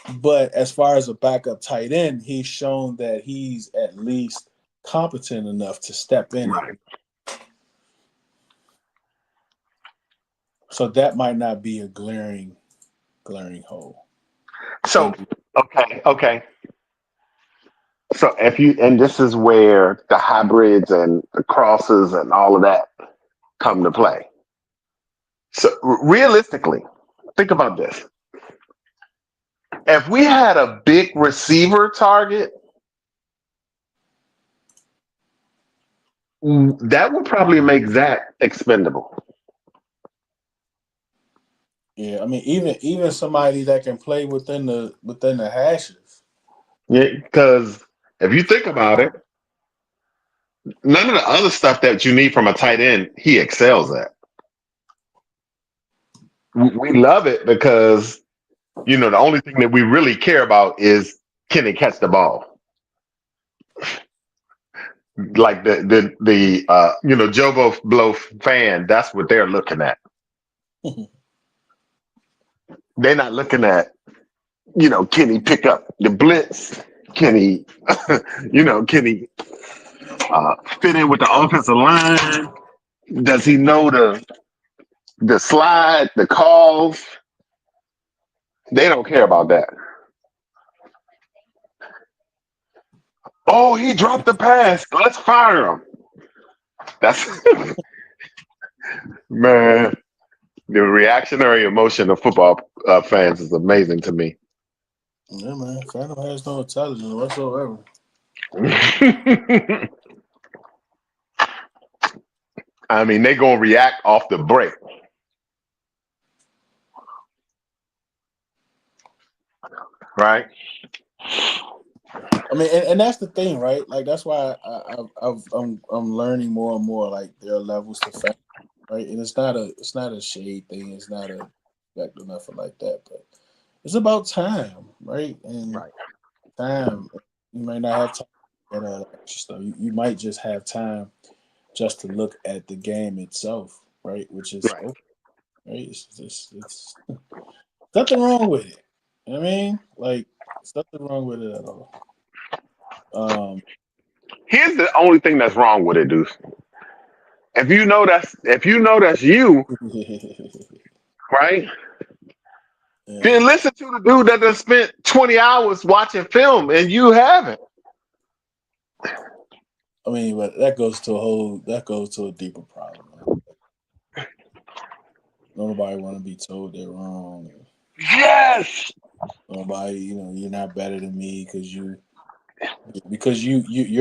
but as far as a backup tight end, he's shown that he's at least competent enough to step in it. Right. So that might not be a glaring hole. So, But okay, okay. So if you, and this is where the hybrids and the crosses and all of that come to play. So realistically, think about this. If we had a big receiver target, that would probably make Zach expendable. yeah, I mean, even somebody that can play within the hashes. Yeah, because if you think about it, none of the other stuff that you need from a tight end, he excels at. We love it because the only thing that we really care about is can he catch the ball? Like the Jobo Blow fan, that's what they're looking at. They're not looking at, can he pick up the blitz? Can he, can he fit in with the offensive line? Does he know the slide, the calls? They don't care about that. Oh, he dropped the pass. Let's fire him. That's man. The reactionary emotion of football fans is amazing to me. Yeah, man. Phantom has no intelligence whatsoever. I mean, they gonna react off the break, right? I mean, and that's the thing, right? Like that's why I'm learning more and more. Like there are levels to fact, right? And it's not a shade thing. It's not a respect or nothing like that. But it's about time, right? And Right. time. You might not have time for all that extra stuff. You might just have time just to look at the game itself, right? Which is Right. okay, right? It's nothing wrong with it. You know what I mean? Like, there's nothing wrong with it at all. Um, Here's the only thing that's wrong with it, Deuce. If you know that's you, right? yeah. Then listen to the dude that has spent 20 hours watching film and you haven't. I mean, but that goes to a deeper problem, man. Nobody want to be told they're wrong. Yes. Nobody, you're not better than me because you're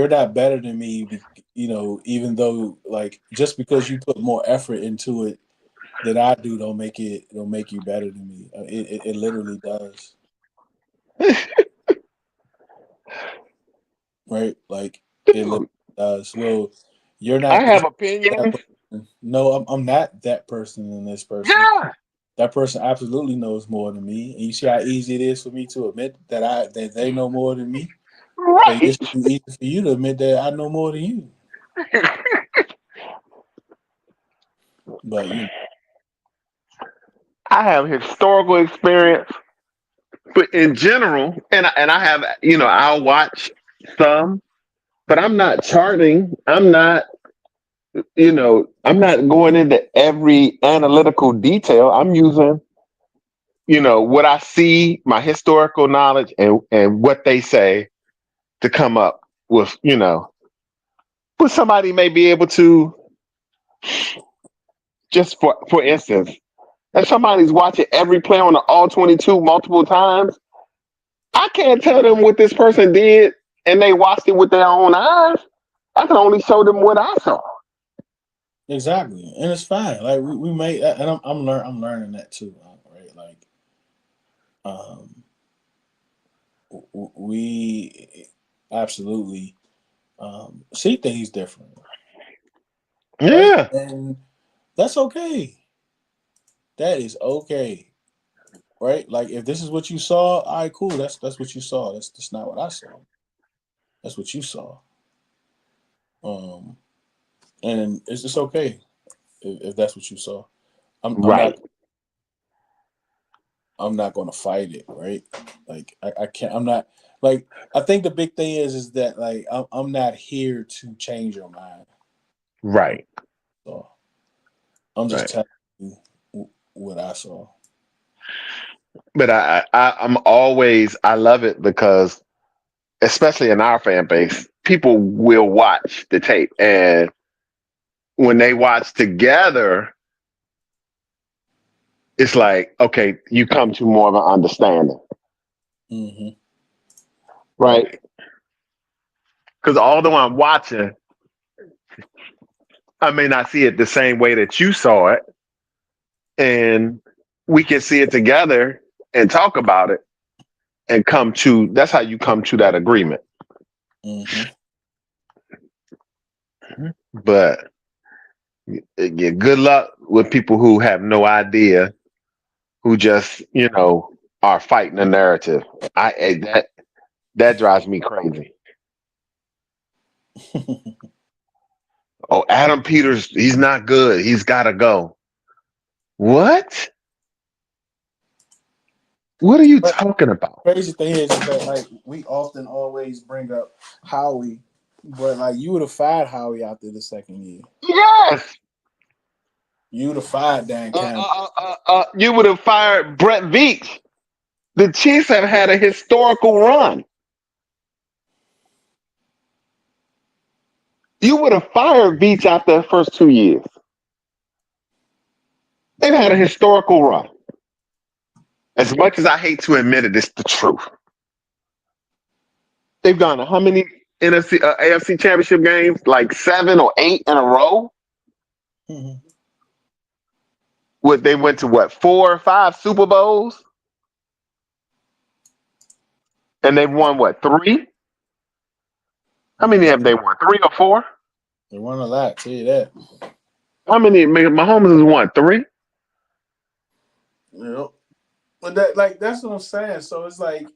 not better than me. Even though like just because you put more effort into it than I do, don't make you better than me. It literally does, right? Like it literally Dude, does. Well, you're I not have that opinions. person. No, I'm not that person and this person. Yeah. That person absolutely knows more than me. And you see how easy it is for me to admit that they know more than me. So it Right. should be easy for you to admit that I know more than you. But I have historical experience, but in general, and I have, I'll watch some, but I'm not charting. I'm not going into every analytical detail. I'm using, what I see, my historical knowledge, and what they say to come up with, But somebody may be able to, just for instance, if somebody's watching every play on the all 22 multiple times, I can't tell them what this person did and they watched it with their own eyes. I can only show them what I saw. Exactly, and it's fine. Like we made, and I'm learning that too, right? Like, um, we absolutely see things different, right? Yeah, And that's okay. That is okay, right? Like if this is what you saw, all right, cool. That's what you saw. That's not what I saw. That's what you saw. Um, and it's just okay if that's what you saw. I'm right, not I'm not going to fight it, right? Like I can't. I'm not like. I think the big thing is that like I'm not here to change your mind. right, So I'm just right. telling you what I saw. But I'm always, I love it because, especially in our fan base, people will watch the tape. And when they watch together, it's like, okay, you come to more of an understanding, Hmm. right? Because although I'm watching, I may not see it the same way that you saw it. And we can see it together and talk about it and come to, that's how you come to that agreement. Hmm. But yeah, good luck with people who have no idea, who just, are fighting a narrative. That drives me crazy. Oh, Adam Peters, he's not good. He's got to go. What? What are you But talking about? crazy thing is that like we often always bring up Howie, but like you would have fired Howie after the second year. Yes. You would have fired Dan Campbell. You would have fired Brett Veach. The Chiefs have had a historical run. You would have fired Veach after the first 2 years. They've had a historical run. As much as I hate to admit it, it's the truth. They've gone to how many AFC championship games? Like 7 or 8 in a row? Hmm. What, they went to what, 4 or 5 Super Bowls? And they've won what, 3? How many have they won? 3 or 4? They won a lot. Tell you that. How many? Mahomes has won 3. Yep. But that's what I'm saying. So it's like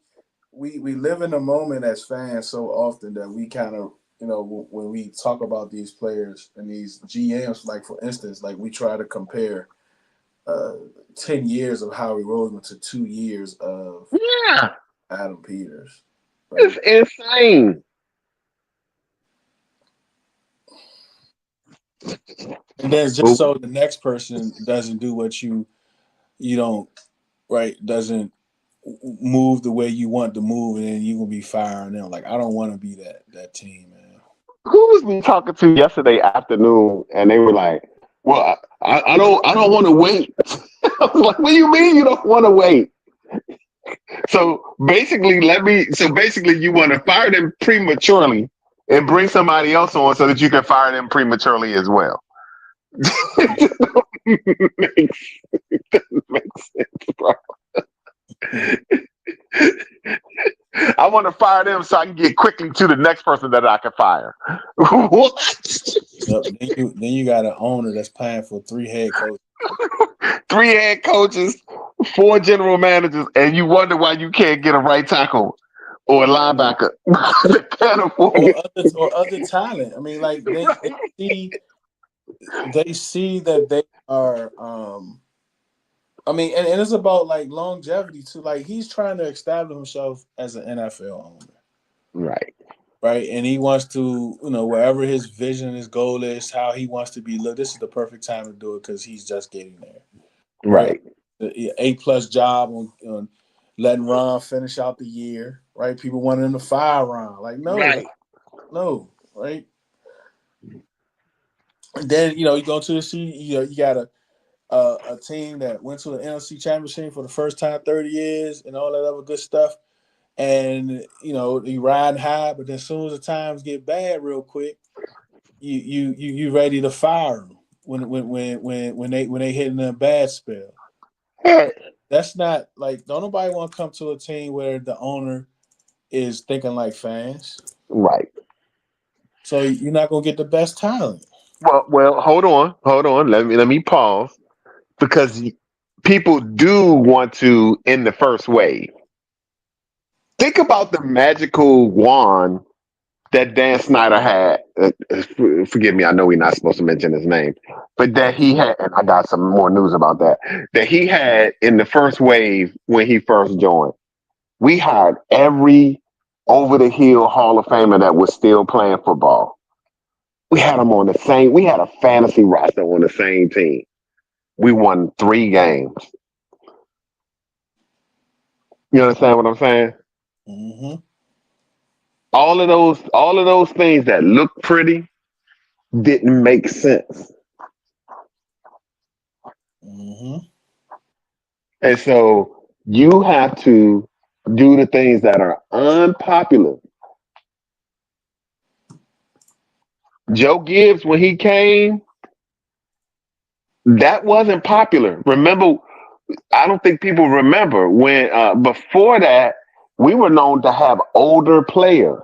we live in a moment as fans so often that we kind of when we talk about these players and these GMs, like for instance, like we try to compare uh 10 years of Howie Roseman to 2 years of Yeah, Adam Peters, it's right? insane. And then just But so the next person doesn't do what you don't, right, doesn't move the way you want to move, and then you gonna be firing them. Like I don't want to be that team, man. who was we talking to yesterday afternoon? And they were like, "Well, I don't want to wait." I was like, "What do you mean you don't want to wait?" So basically, you want to fire them prematurely and bring somebody else on so that you can fire them prematurely as well. makes, makes sense, bro. I want to fire them so I can get quickly to the next person that I can fire. What? Yep. Then you got an owner that's paying for 3 head coaches. 3 head coaches, 4 general managers, and you wonder why you can't get a right tackle or a linebacker. They can't afford or it. other talent. I mean, like they see that they are. I mean, and it's about like longevity too. Like he's trying to establish himself as an NFL owner, Right, right? And he wants to, wherever his vision, his goal is, how he wants to be. Look, this is the perfect time to do it because he's just getting there, right? Like right, the A+ job on letting Ron finish out the year, right? People wanted him to fire Ron. Like, no, right. no, right? And then you go to the you got a team that went to the NFC Championship for the first time 30 years and all that other good stuff. And you ride high, but then as soon as the times get bad, real quick, you ready to fire them when they hitting a bad spell. Yeah, That's not like don't nobody want to come to a team where the owner is thinking like fans. right. So you're not gonna get the best talent. Well, hold on. Let me pause because people do want to in the first wave. Think about the magical wand that Dan Snyder had. Forgive me, I know we're not supposed to mention his name, but that he had, and I got some more news about that, that he had in the first wave when he first joined. We had every over the hill Hall of Famer that was still playing football. We had them on the same, we had a fantasy roster on the same team. We won 3 games. You understand what I'm saying? Mm-hmm. All of those things that look pretty didn't make sense. Mm-hmm. And so you have to do the things that are unpopular. Joe Gibbs, when he came, that wasn't popular. Remember, I don't think people remember when before that, we were known to have older players.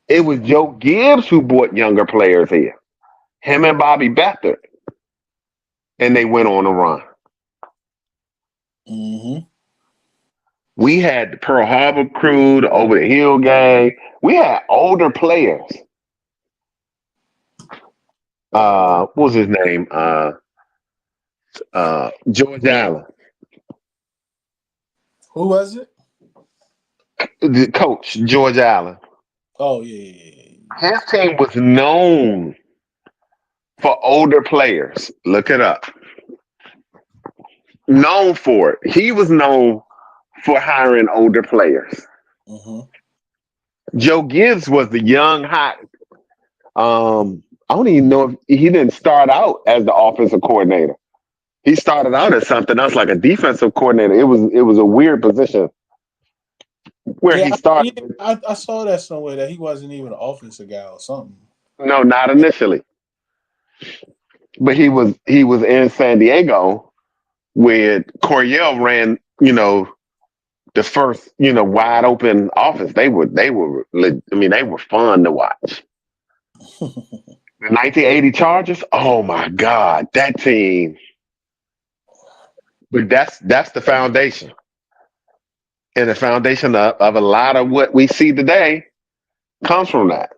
It was Joe Gibbs who brought younger players here. Him and Bobby Beathard. And they went on a run. Mm-hmm. We had the Pearl Harbor crew, the Over the Hill gang. We had older players. What was his name? George Allen, Who was it? the coach, George Allen. Oh yeah. His team was known for older players. Look it up. Known for it. He was known for hiring older players. Mm-hmm. Joe Gibbs was the young, hot. I don't even know if he didn't start out as the offensive coordinator. He started out as something else, like a defensive coordinator. It was a weird position where he Yeah, started. I saw that somewhere that he wasn't even an offensive guy or something. No, not initially, but he was in San Diego where Coryell ran. The first wide open offense. I mean they were fun to watch. The 1980 Chargers. Oh my God, that team. But that's the foundation, and the foundation of a lot of what we see today comes from that.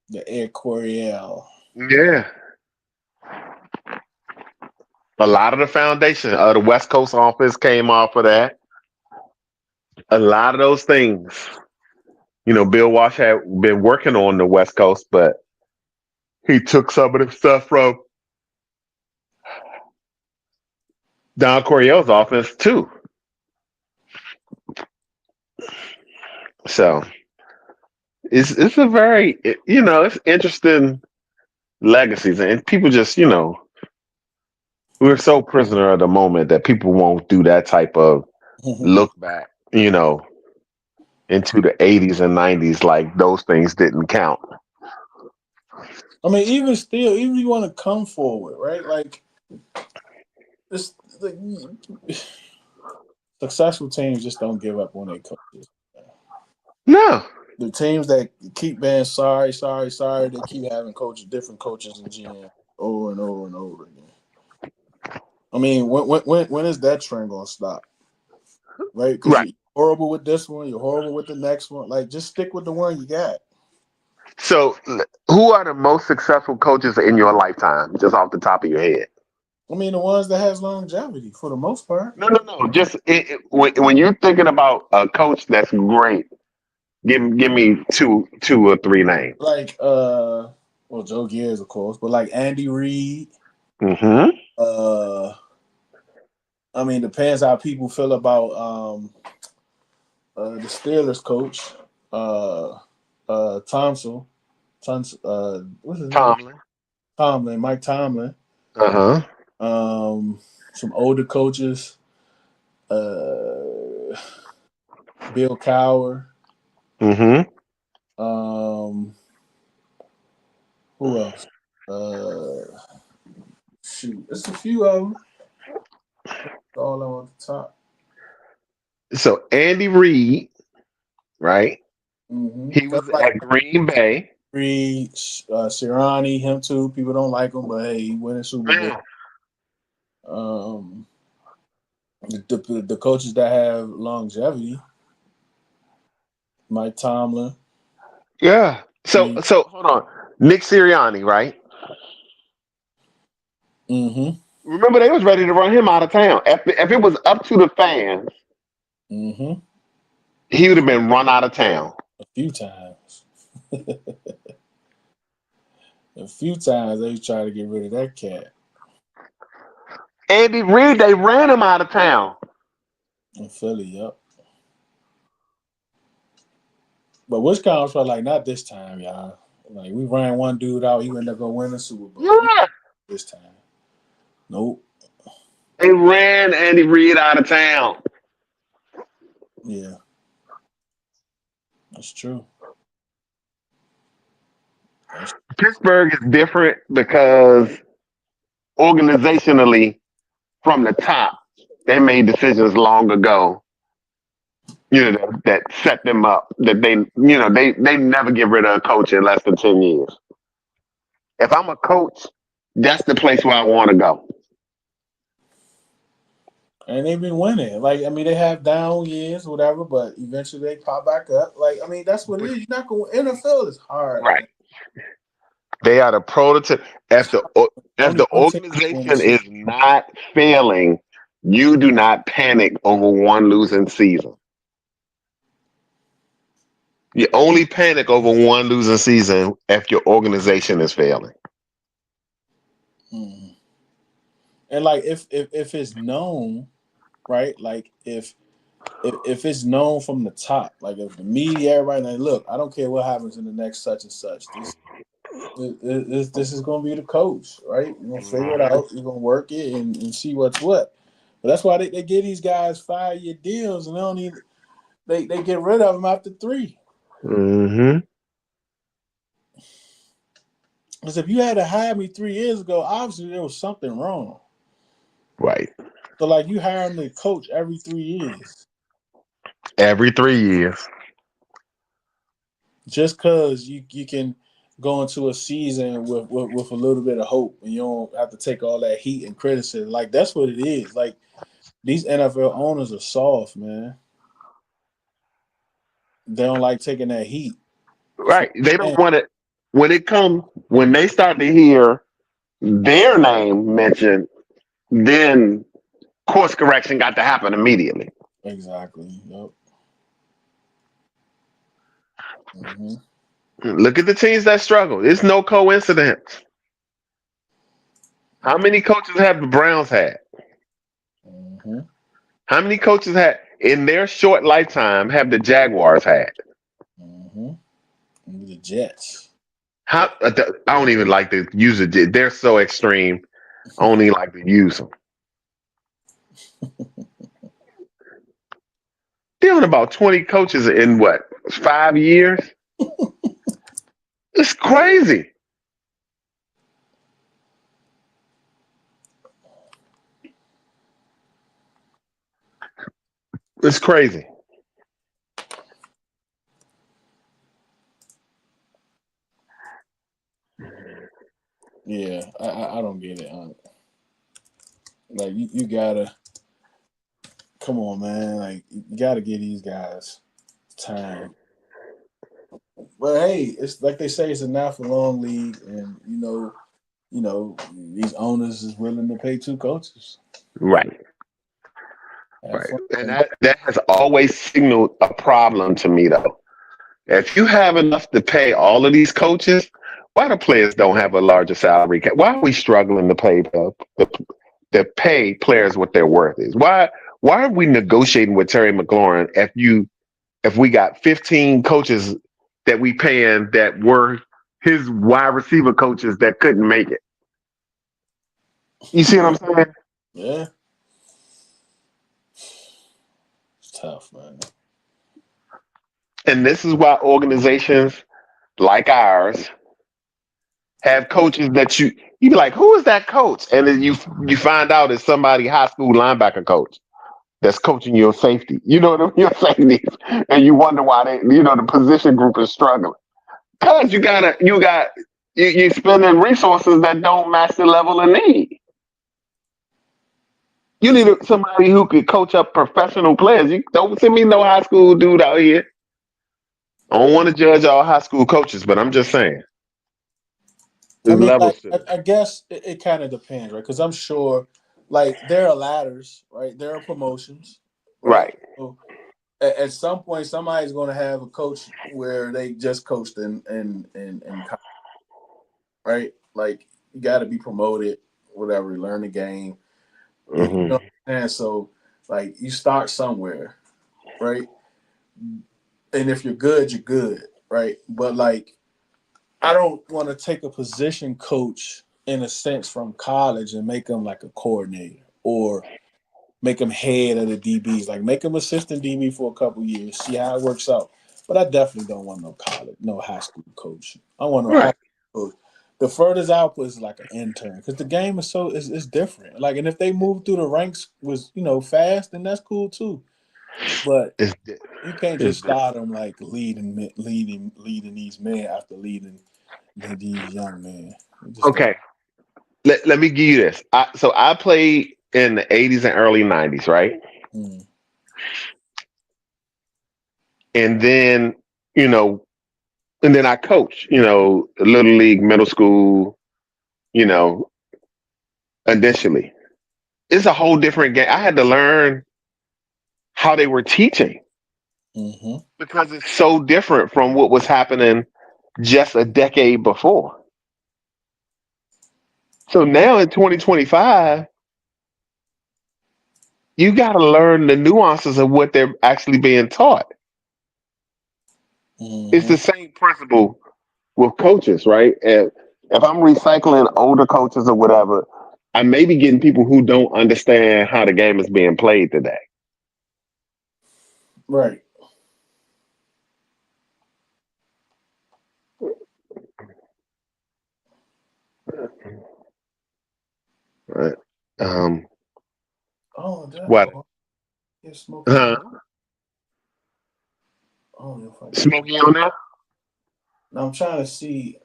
The Air Coryell. Yeah, a lot of the foundation of the West Coast office came off of that. A lot of those things, Bill Walsh had been working on the West Coast, but he took some of the stuff from Don Coryell's offense too. So it's a very it's interesting legacies, and people just we're so prisoner of the moment that people won't do that type of look back, into the 80s and 90s like those things didn't count. I mean, even still, even if you want to come forward, right? Like this, like, successful teams just don't give up on their coaches. No. The teams that keep being sorry, they keep having different coaches and GM over and over and over again. I mean, when is that trend gonna stop? Right? Because Right. you're horrible with this one, you're horrible with the next one. Like, just stick with the one you got. So who are the most successful coaches in your lifetime, just off the top of your head? I mean, the ones that has longevity for the most part. No. Just when you're thinking about a coach that's great, give me two or three names. Like, well, Joe Gibbs, of course, but like Andy Reid. Mm-hmm. Uh, I mean, depends how people feel about the Steelers coach, uh, Thompson. What's his name? Tomlin. Tomlin, Mike Tomlin. Uh-huh. Some older coaches, uh, Bill Cowher. Mm-hmm. Um, who else? Uh, Shoot, there's a few of them. All on the top. So Andy Reid, right? He Mm-hmm. was at Green Bay. Reed, Sirianni, him too. People don't like him, but hey, he win a Super Bowl. Yeah. Um, the coaches that have longevity, Mike Tomlin. Yeah. So Reed. so hold on. Nick Sirianni, right? Mm-hmm. Remember they was ready to run him out of town. If it was up to the fans, Mm-hmm. he would have been run out of town. A few times. A few times they try to get rid of that cat Andy Reid, they ran him out of town. in Philly. Yep. But Wisconsin was like, not this time, y'all. Like we ran one dude out, he ended up gonna win the Super Bowl. Yeah. This time, nope. They ran Andy Reid out of town. Yeah, that's true. That's Pittsburgh is different because organizationally, from the top, they made decisions long ago. That set them up. That they never get rid of a coach in less than 10 years. If I'm a coach, that's the place where I want to go. and they've been winning. Like I mean, they have down years, whatever, but eventually they pop back up. Like I mean, that's what it is. You're not going. NFL is hard, man. Right. They are the prototype. If the if Only the one team win the organization Super. is not failing, you do not panic over one losing season. You only panic over one losing season if your organization is failing. Mm. And like if it's known, right? Like if it's known from the top, like if the media, everybody, like, look, I don't care what happens in the next such and such. This is going to be the coach, right? You're going to figure it out. You're going to work it and see what's what. But that's why they give these guys 5-year deals, and they get rid of them after 3. Mm-hmm. Because if you had to hire me 3 years ago, obviously there was something wrong. Right. So like you hire me to coach every 3 years Every 3 years. just because you can go into a season with a little bit of hope and you don't have to take all that heat and criticism. Like that's what it is. Like these NFL owners are soft, man. They don't like taking that heat. Right. They don't Man, want it when they start to hear their name mentioned, then course correction got to happen immediately. exactly. Yep. Mm-hmm. Look at the teams that struggle. It's no coincidence. How many coaches have the Browns had? Mm-hmm. How many coaches had in their short lifetime have the Jaguars had? Mm-hmm. The Jets. How I don't even like to use it. They're so extreme. I only like to use them. Dealing about 20 coaches in what 5 years? It's crazy. It's crazy. Yeah, I don't get it. Like you gotta come on, man. Like you gotta give these guys time. But hey, it's like they say, it's a not for long league, and these owners is willing to pay 2 coaches. Right. Have Right. fun. And that has always signaled a problem to me though. If you have enough to pay all of these coaches, why the players don't have a larger salary cap? Why are we struggling to pay to pay players what their worth is? Why are we negotiating with Terry McLaurin if we got 15 coaches that we paying that worth his wide receiver coaches that couldn't make it. You see what I'm saying? Yeah, it's tough, man. And this is why organizations like ours have coaches that you be like, who is that coach? And then you find out it's somebody high school linebacker coach that's coaching your safety. You know what your safeties, and you wonder why the position group is struggling. Cause you're spending resources that don't match the level of need. You need somebody who could coach up professional players. You don't send me no high school dude out here. I don't want to judge all high school coaches, but I'm just saying I there's mean, like, levels to it. I guess it kind of depends, right? Because I'm sure, like, there are ladders, right? There are promotions, right? Right. So at some point, somebody's going to have a coach where they just coached in college, right? Like, you got to be promoted, whatever, learn the game. You Hmm. know what I'm saying? So, like, you start somewhere, right? And if you're good, you're good, right? But like, I don't want to take a position coach in a sense from college and make them like a coordinator or make them head of the DBs. Like make them assistant DB for a couple years, see how it works out. But I definitely don't want no college, no high school coach. I want no high Right. school coach. The furthest output is like an intern because the game is so it's different. Like, and if they move through the ranks was fast, then that's cool too. But It's di- you can't it's just different. start them like leading these men after leading these young men. It just doesn't. Okay. Let me give you this. So I played in the 80s and early 90s, right? Mm, And then, you know, and then I coached, little league, middle school, you know, initially. It's a whole different game. I had to learn how they were teaching mm-hmm. because it's so different from what was happening just a decade before. So now in 2025, you got to learn the nuances of what they're actually being taught. It's Mm-hmm. the same principle with coaches, right? If I'm recycling older coaches or whatever, I may be getting people who don't understand how the game is being played today. Right. Right. Oh, that. What? Oh, yeah, Smokey on Uh, there. I don't know if I got. Smoky on that? Now I'm trying to see.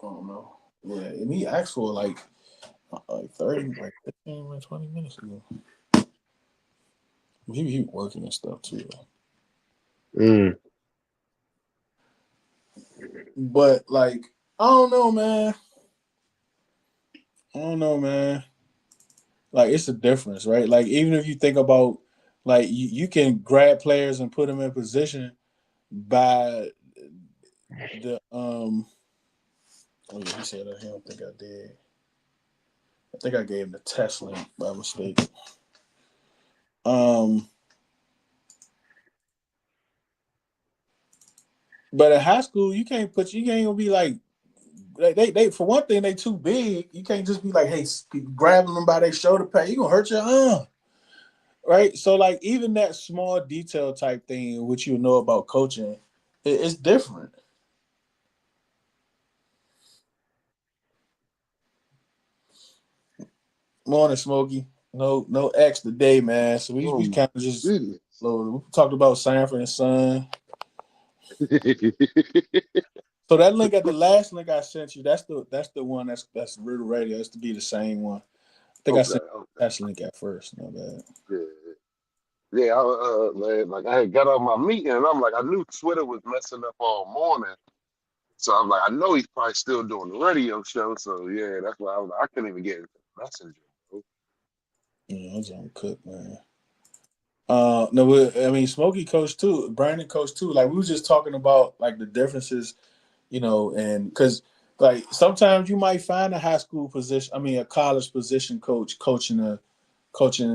I don't know. Yeah, and he asked for like 30, like 15, like 20 minutes ago. He working and stuff too. Mm. But like, I don't know, man. I don't know, man. Like it's a difference, right? Like even if you think about like you can grab players and put them in position by the oh yeah, he said that. I don't think I did. I think I gave him the test link by mistake. Um, but at high school, you can't gonna be like they for one thing they too big. You can't just be like hey grabbing them by their shoulder pad. You gonna hurt your arm, right? So like even that small detail type thing, which you know about coaching, it's different. Morning, Smokey. No X today, man. So Oh we my kind of just goodness. loaded. We talked about Sanford and Son. So that link at the last link I sent you, that's the one that's Riddle Radio. That's to be the same one. I think I Okay, sent okay, that link at first. My bad. good. Yeah, man, like I had got on my meeting and I'm like, I knew Twitter was messing up all morning. So I'm like, I know he's probably still doing the radio show. So yeah, that's why I was like, I couldn't even get into the messenger, bro. Yeah, I was on Cook, man. No, but, I mean Smokey coach too, Brandon coach too. Like we was just talking about like the differences, and because like sometimes you might find a high school position, I mean a college position coach coaching coaching,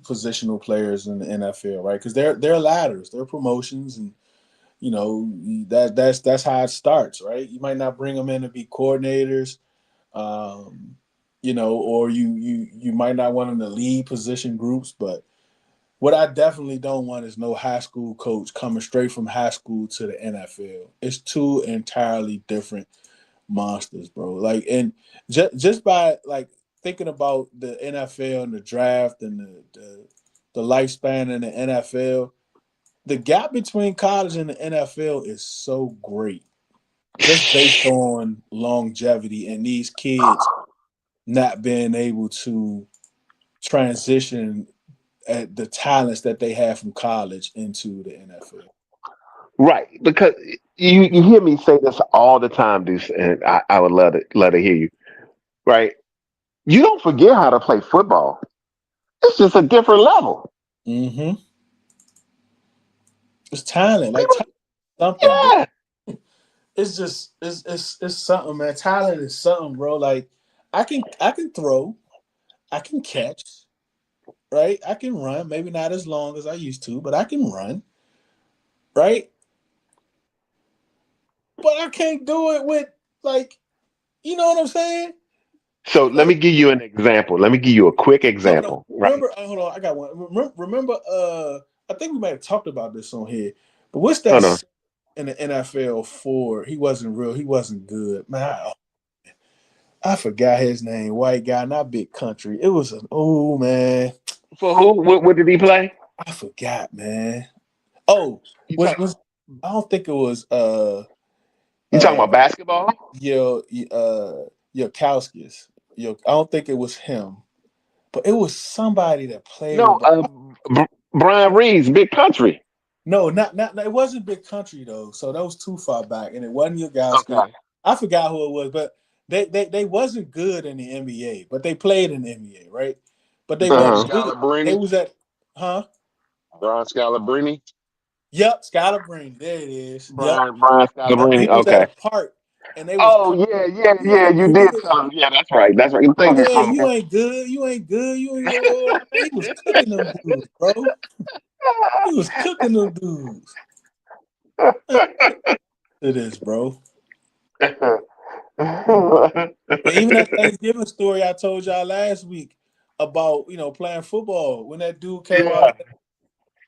positional players in the NFL, right? Because they're ladders, they're promotions, and that's how it starts, right? You might not bring them in to be coordinators, um, or you might not want them to lead position groups, but what I definitely don't want is no high school coach coming straight from high school to the NFL. It's two entirely different monsters, bro. Like, and just by like thinking about the NFL and the draft and the lifespan in the NFL, the gap between college and the NFL is so great, just based on longevity and these kids not being able to transition at the talents that they have from college into the NFL. Right, because you hear me say this all the time, Deuce, and I would love to hear you. Right, you don't forget how to play football. It's just a different level. Mm-hmm. It's talent, like People, talent is something, bro. yeah. It's just it's something, man. Talent is something, bro. Like I can throw, I can catch, right? I can run, maybe not as long as I used to, but I can run, right? But I can't do it with like, you know what I'm saying? So let me Like, give you an example. Let me give you a quick no. example. Right? Remember, hold on, I got one. Remember, I think we might have talked about this on here. But what's that Hold on. in the NFL for? He wasn't real. He wasn't good, man. I forgot his name. White guy, not big country. It was an old man. For who? What did he play? I forgot, man. Oh, You was talk, was I don't think it was you talking about uh basketball? Yo Yokowskis. Yo, I don't think it was him, but it was somebody that played No, with. Brian Reeves, big country. No, not it wasn't big country though. So that was too far back, and it wasn't Yokowski. Okay. I forgot who it was, but they wasn't good in the NBA, but they played in the NBA, right? But they Brian Uh-huh. wasn't good. They Scalabrine. was at, huh? Brian Scalabrine. Yep, Skylar Green. There it is. Yep. Brian Yep. He Scalabrine. was at Okay. a park and they was Oh crying. yeah, yeah, You yeah. ain't You did good. tell him. Yeah, that's right. That's right. Thank you, Yeah, Smoke. you ain't good. You ain't good. You ain't man, he was cooking them dudes, bro. He was cooking them dudes. Man, it is, bro. And even that Thanksgiving story I told y'all last week about, playing football when that dude came out Yeah.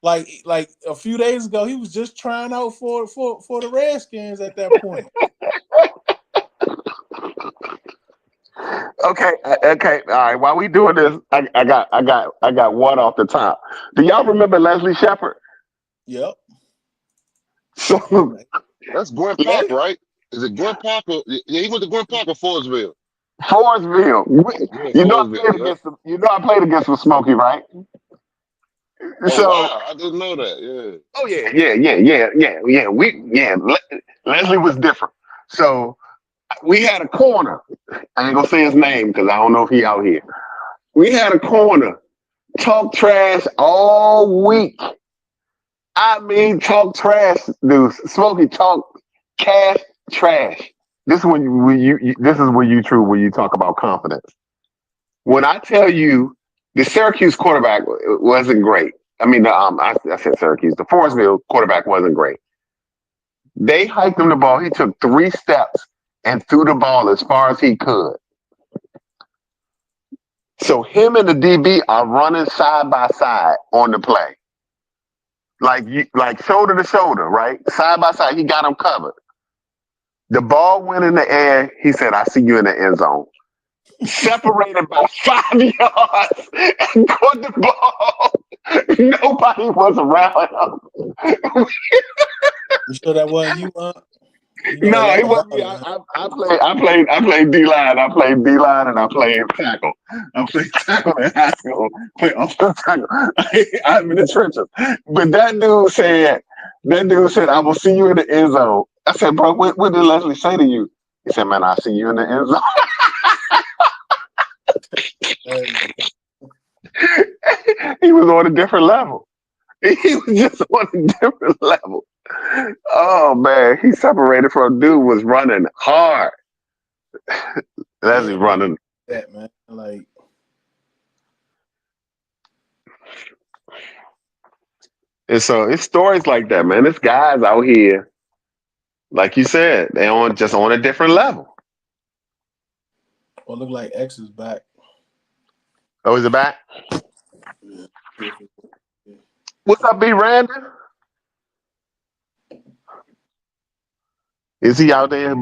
like a few days ago, he was just trying out for the Redskins at that point. Okay. Okay. All right. While we doing this, I got one off the top. Do y'all remember Leslie Shepard? Yep. So Right. That's Gwen yeah, Park, right? Is it Gwen Park? Yeah, he went to Gwen Park or Forestville. Forestville. Yeah, You know I Forestville. played Yep. against them. You know I played against with Smokey, right? Oh So wow, I didn't know that. Yeah. oh yeah. Leslie was different. So we had a corner. I ain't gonna say his name because I don't know if he out here. We had a corner. Talk trash all week. I mean, talk trash, dude. Smokey talk cash trash. This is this is when you true when you talk about confidence. When I tell you the Syracuse quarterback wasn't great. I mean, I said Syracuse. The Forestville quarterback wasn't great. They hiked him the ball. He took 3 steps and threw the ball as far as he could. So him and the DB are running side by side on the play, like shoulder to shoulder, right, side by side. He got him covered. The ball went in the air. He said, "I see you in the end zone." Separated by 5 yards and caught the ball. Nobody was around him. You sure that wasn't you, No, that he was wasn't me. I played D line. I played D line and I played tackle. I played tackle in high school. Played offensive tackle. I'm in the trenches. But that dude said, "I will see you in the end zone." I said, "Bro, what did Leslie say to you?" He said, "Man, I'll see you in the end zone." He was on a different level. He was just on a different level. Oh man, he separated from a dude was running hard. yeah, Leslie running. that man. Like, And so it's stories like that, man. It's guys out here, like you said, they on just on a different level. Well, look like X is back. Oh, is it back? Yeah. What's up, B. Randon? Is he out there?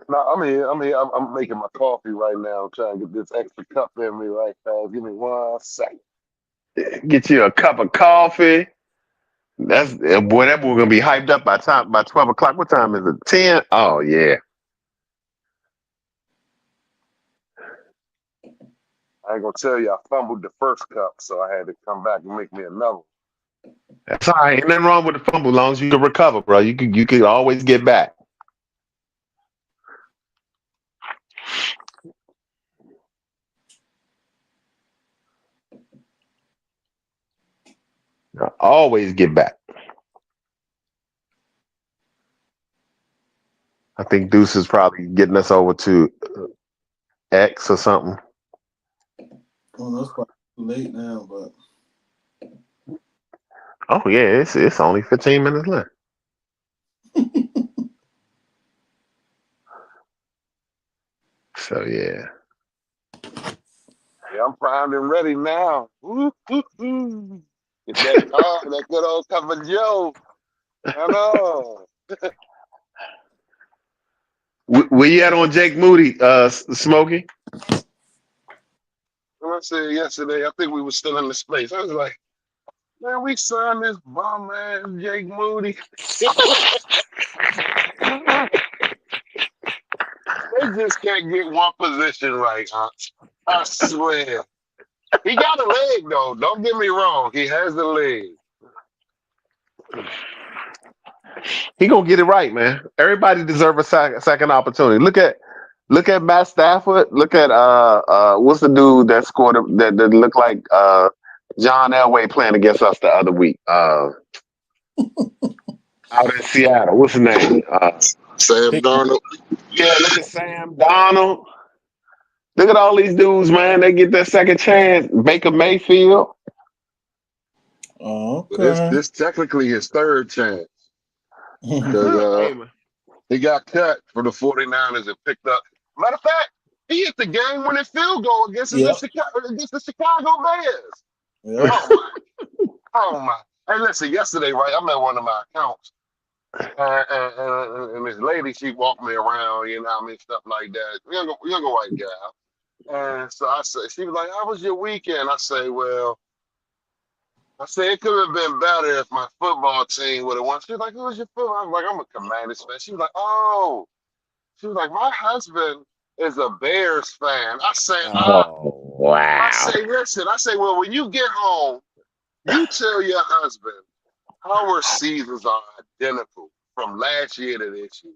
No, I'm here. I'm here. I'm making my coffee right now. I'm trying to get this extra cup in me right fast. Give me 1 second. Get you a cup of coffee. That's boy. That boy gonna be hyped up by 12 o'clock. What time is it? 10. Oh yeah. I ain't gonna tell you I fumbled the first cup, so I had to come back and make me another. That's all right. Ain't nothing wrong with the fumble, as long as you can recover, bro. You could always get back. Always get back. I think Deuce is probably getting us over to X or something. Oh, that's probably too late now, but Oh yeah, it's only 15 minutes left. So yeah. Yeah, I'm primed and ready now. Woo, woo, woo. Get that good old cup of Joe. I know. Where you at on Jake Moody, Smokey? When I said yesterday, I think we were still in the space. I was like, man, we signed this bum ass Jake Moody. They just can't get one position right, huh? I swear. He got a leg though. Don't get me wrong. He has the leg. He gonna get it right, man. Everybody deserves a second opportunity. Look at Matt Stafford. Look at what's the dude that scored that looked like John Elway playing against us the other week. Out in Seattle. What's his name? Sam Darnold. Yeah, look at Sam Donald. Look at all these dudes, man. They get their second chance. Baker Mayfield. okay. This technically his third chance because Hey, man. he got cut for the 49ers and picked up. Matter of fact, he hit the game-winning field goal against Yep. the Chicago Bears. Yep. Oh my! Oh my! Hey, listen. Yesterday, right? I'm at one of my accounts, and this lady, she walked me around, you know, what I mean, stuff like that. Younger white gal. And so I said, she was like, "How was your weekend?" I say, "Well." I said it could have been better if my football team would have won. She was like, "Who's your football?" I was like, "I'm a Commanders fan." She was like, "Oh." She was like, "My husband is a Bears fan." Oh I wow. say, listen. I say, well, when you get home, you tell your husband our seasons are identical from last year to this year.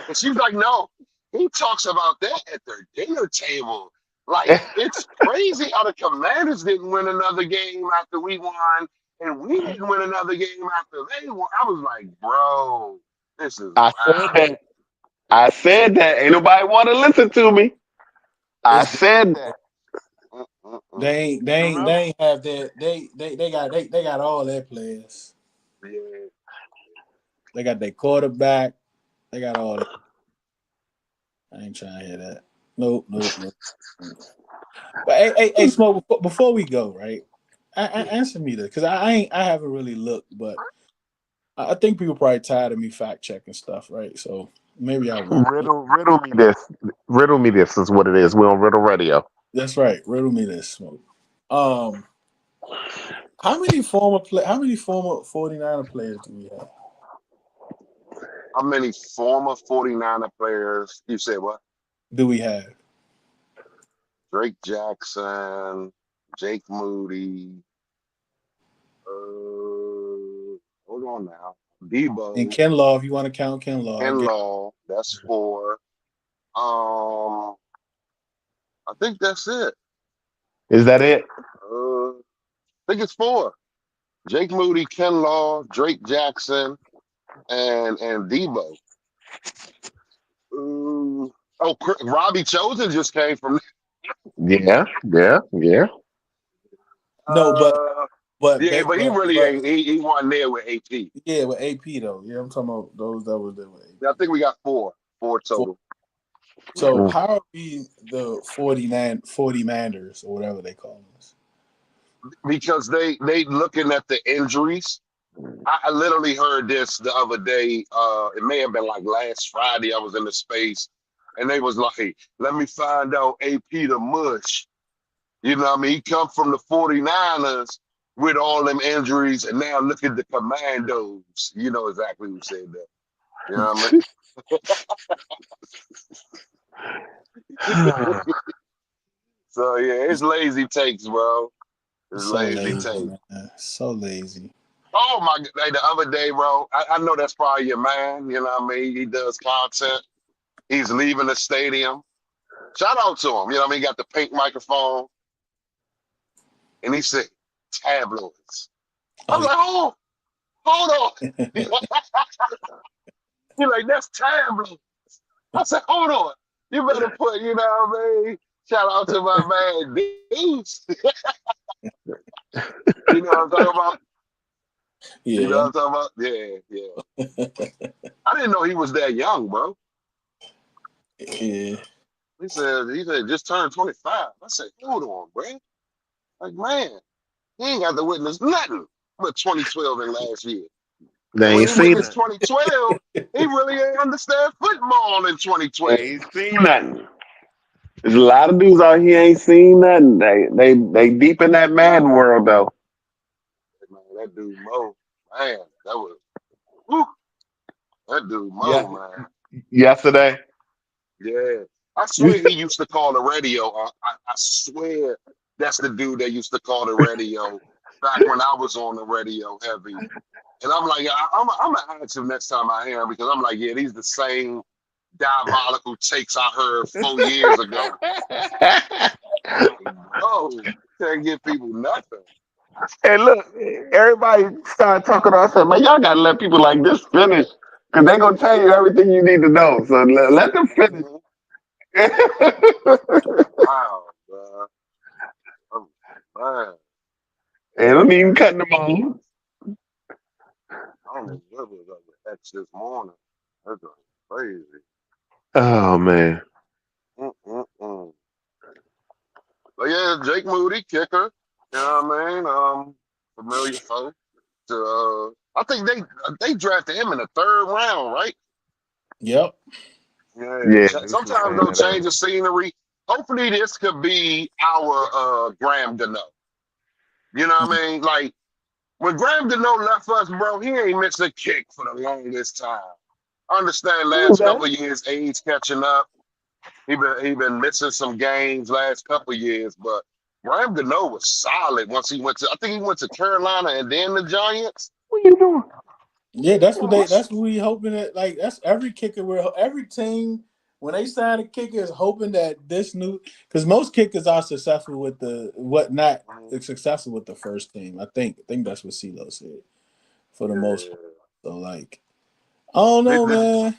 And she was like, "No, he talks about that at their dinner table. Like, it's crazy how the Commanders didn't win another game after we won, and we didn't win another game after they won." I was like, bro, this is I said wild. that. I said that. Ain't nobody want to listen to me. I It's said that. they ain't they You ain't know? they ain't have that they got all their players. Yeah. They got their quarterback. They got all that. I ain't trying to hear that. Nope. But hey, Smoke. Before we go, right? Answer me this because I haven't really looked, but I think people probably tired of me fact checking stuff, right? So maybe I will. Riddle me this. Riddle me this is what it is. We're on Riddle Radio. That's right. Riddle me this, Smoke. Um, how many former 49er players do we have? How many former 49er players? You say what? Do we have? Drake Jackson, Jake Moody. Hold on now. And Debo, Ken Law, if you want to count Ken Law, I Ken get. Law. That's 4. I think that's it. Is that it? I think it's 4. Jake Moody, Ken Law, Drake Jackson, and Debo. Robbie Chosen just came from. Yeah. No, but But Yeah, they, but he really but ain't. He wasn't there with AP. yeah, with AP though. Yeah, I'm talking about those that was there with Yeah, I AP. think we got four total. So Mm. how are we the 40 Manders or whatever they call us? Because they looking at the injuries. I literally heard this the other day. It may have been like last Friday. I was in the space, and they was like, "Let me find out AP the mush." You know what I mean? He come from the 49ers with all them injuries, and now look at the Commandos. You know exactly who said that. You know what I mean? So yeah, it's lazy takes, bro. It's So lazy lazy, takes. man. So lazy. Oh my! Like the other day, bro. I know that's probably your man. You know what I mean? He does content. He's leaving the stadium. Shout out to him. You know what I mean? He got the pink microphone, and he said tabloids. I Oh, was like, oh, hold on. yeah. He's like, that's tabloids. I said, hold on. You better put, you know what I mean? Shout out to my man, Deuce. You know what I'm talking about? You know Yeah. what I'm talking about? Yeah, yeah. I didn't know he was that young, bro. Yeah. He said just turned 25. I said, hold on, bro. Like, man, he ain't got to witness nothing but 2012 and last year. They And when ain't he seen witnessed it. 2012, he really ain't understand football in 2012. They ain't seen nothing. There's a lot of dudes out here ain't seen nothing. They deep in that Madden world though. Man, that dude Mo, man, that was, whew, that dude Yeah. Mo, man. Yesterday. Yeah. I You swear he used to call the radio. I swear that's the dude that used to call the radio back when I was on the radio heavy. And I'm like, I'm going to ask him next time I hear him because I'm like, yeah, these the same diabolical takes I heard 4 years ago. Like, bro, can't give people nothing. Hey, look, everybody started talking. I said, man, y'all gotta let people like this finish, cause they gonna tell you everything you need to know. So let them finish. Mhm. Wow, bro. Oh, man. And I'm even cutting them off. I don't know what was up with X this morning. That's crazy. Oh man. Mm-mm-mm. But yeah, Jake Moody, kicker. You know what I mean? Familiar folk. I think they drafted him in the third round, right? Yep. Yeah. Yeah, this was Sometimes saying they'll that. change the scenery. Hopefully, this could be our Graham Gano. You know what I mean? Like when Graham Gano left us, bro, he ain't missed a kick for the longest time. I understand Who's last that? couple of years, age catching up. He been missing some games last couple of years, but Graham Gano was solid once he went to. I think he went to Carolina and then the Giants. What you doing? Yeah, What's that's what we hoping that like that's every kicker every team when they sign a kicker is hoping that this new because most kickers are successful with the what not successful with the first team. I think that's what CeeLo said for the most part. yeah. So like I don't They, know, they, man.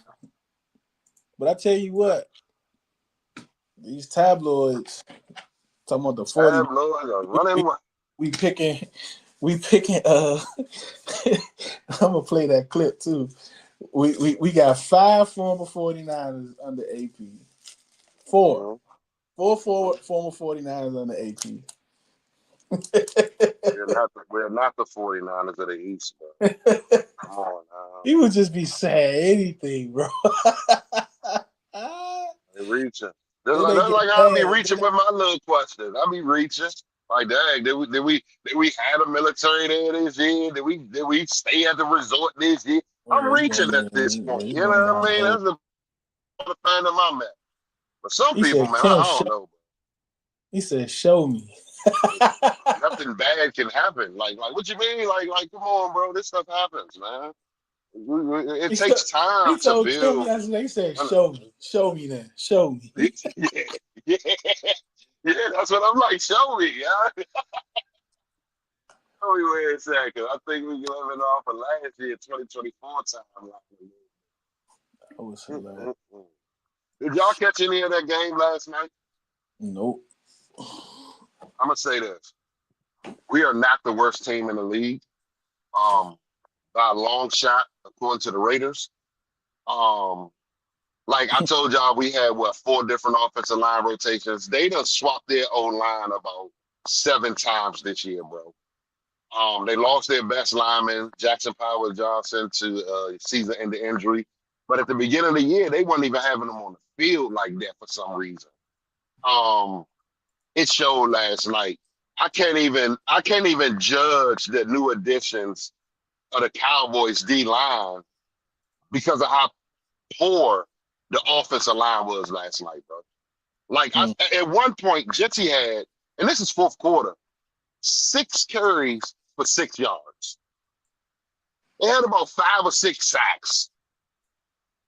But I tell you what, these tabloids talking about the 40 tabloids are we, running. we, we picking we picking I'm gonna play that clip too. We got 5 former 49ers under AP. Four. Mhm. Former 49ers under AP. We're not the 49ers of the East, bro. Come on now. He would just be saying anything, bro. They reaching. That's Then like, they that's get like how I be mad. reaching with my little questions. I be reaching. Like, dang, did we have a military there this year? Did we stay at the resort this year? I'm He reaching going, at this he, point. he You know going what down I the mean? whole. That's the fan of my man. But some He people, said, man, I Kim, don't know. he said, show me. Nothing bad can happen. Like what you mean? Like, come on, bro. This stuff happens, man. It he, st- takes time he to told Kim build. yesterday, he said, show me then. Show me. Yeah, yeah, yeah. That's what I'm like. Show me, yeah. Show me where it's at. 'Cause I think we living off of last year, 2024 time. That was hilarious. Mm-mm-mm. Did y'all catch any of that game last night? Nope. I'm gonna say this. We are not the worst team in the league, by a long shot, according to the Raiders. Um, like I told y'all, we had what 4 different offensive line rotations. They done swapped their O line about 7 times this year, bro. They lost their best lineman, Jackson Powers Johnson, to season-ending injury. But at the beginning of the year, they weren't even having him on the field like that for some reason. Um, it showed last night. I can't even judge the new additions of the Cowboys D line because of how poor the offensive line was last night, bro. Like Mm. at one point, Jetsy had, and this is fourth quarter, 6 carries for 6 yards. They had about 5 or 6 sacks.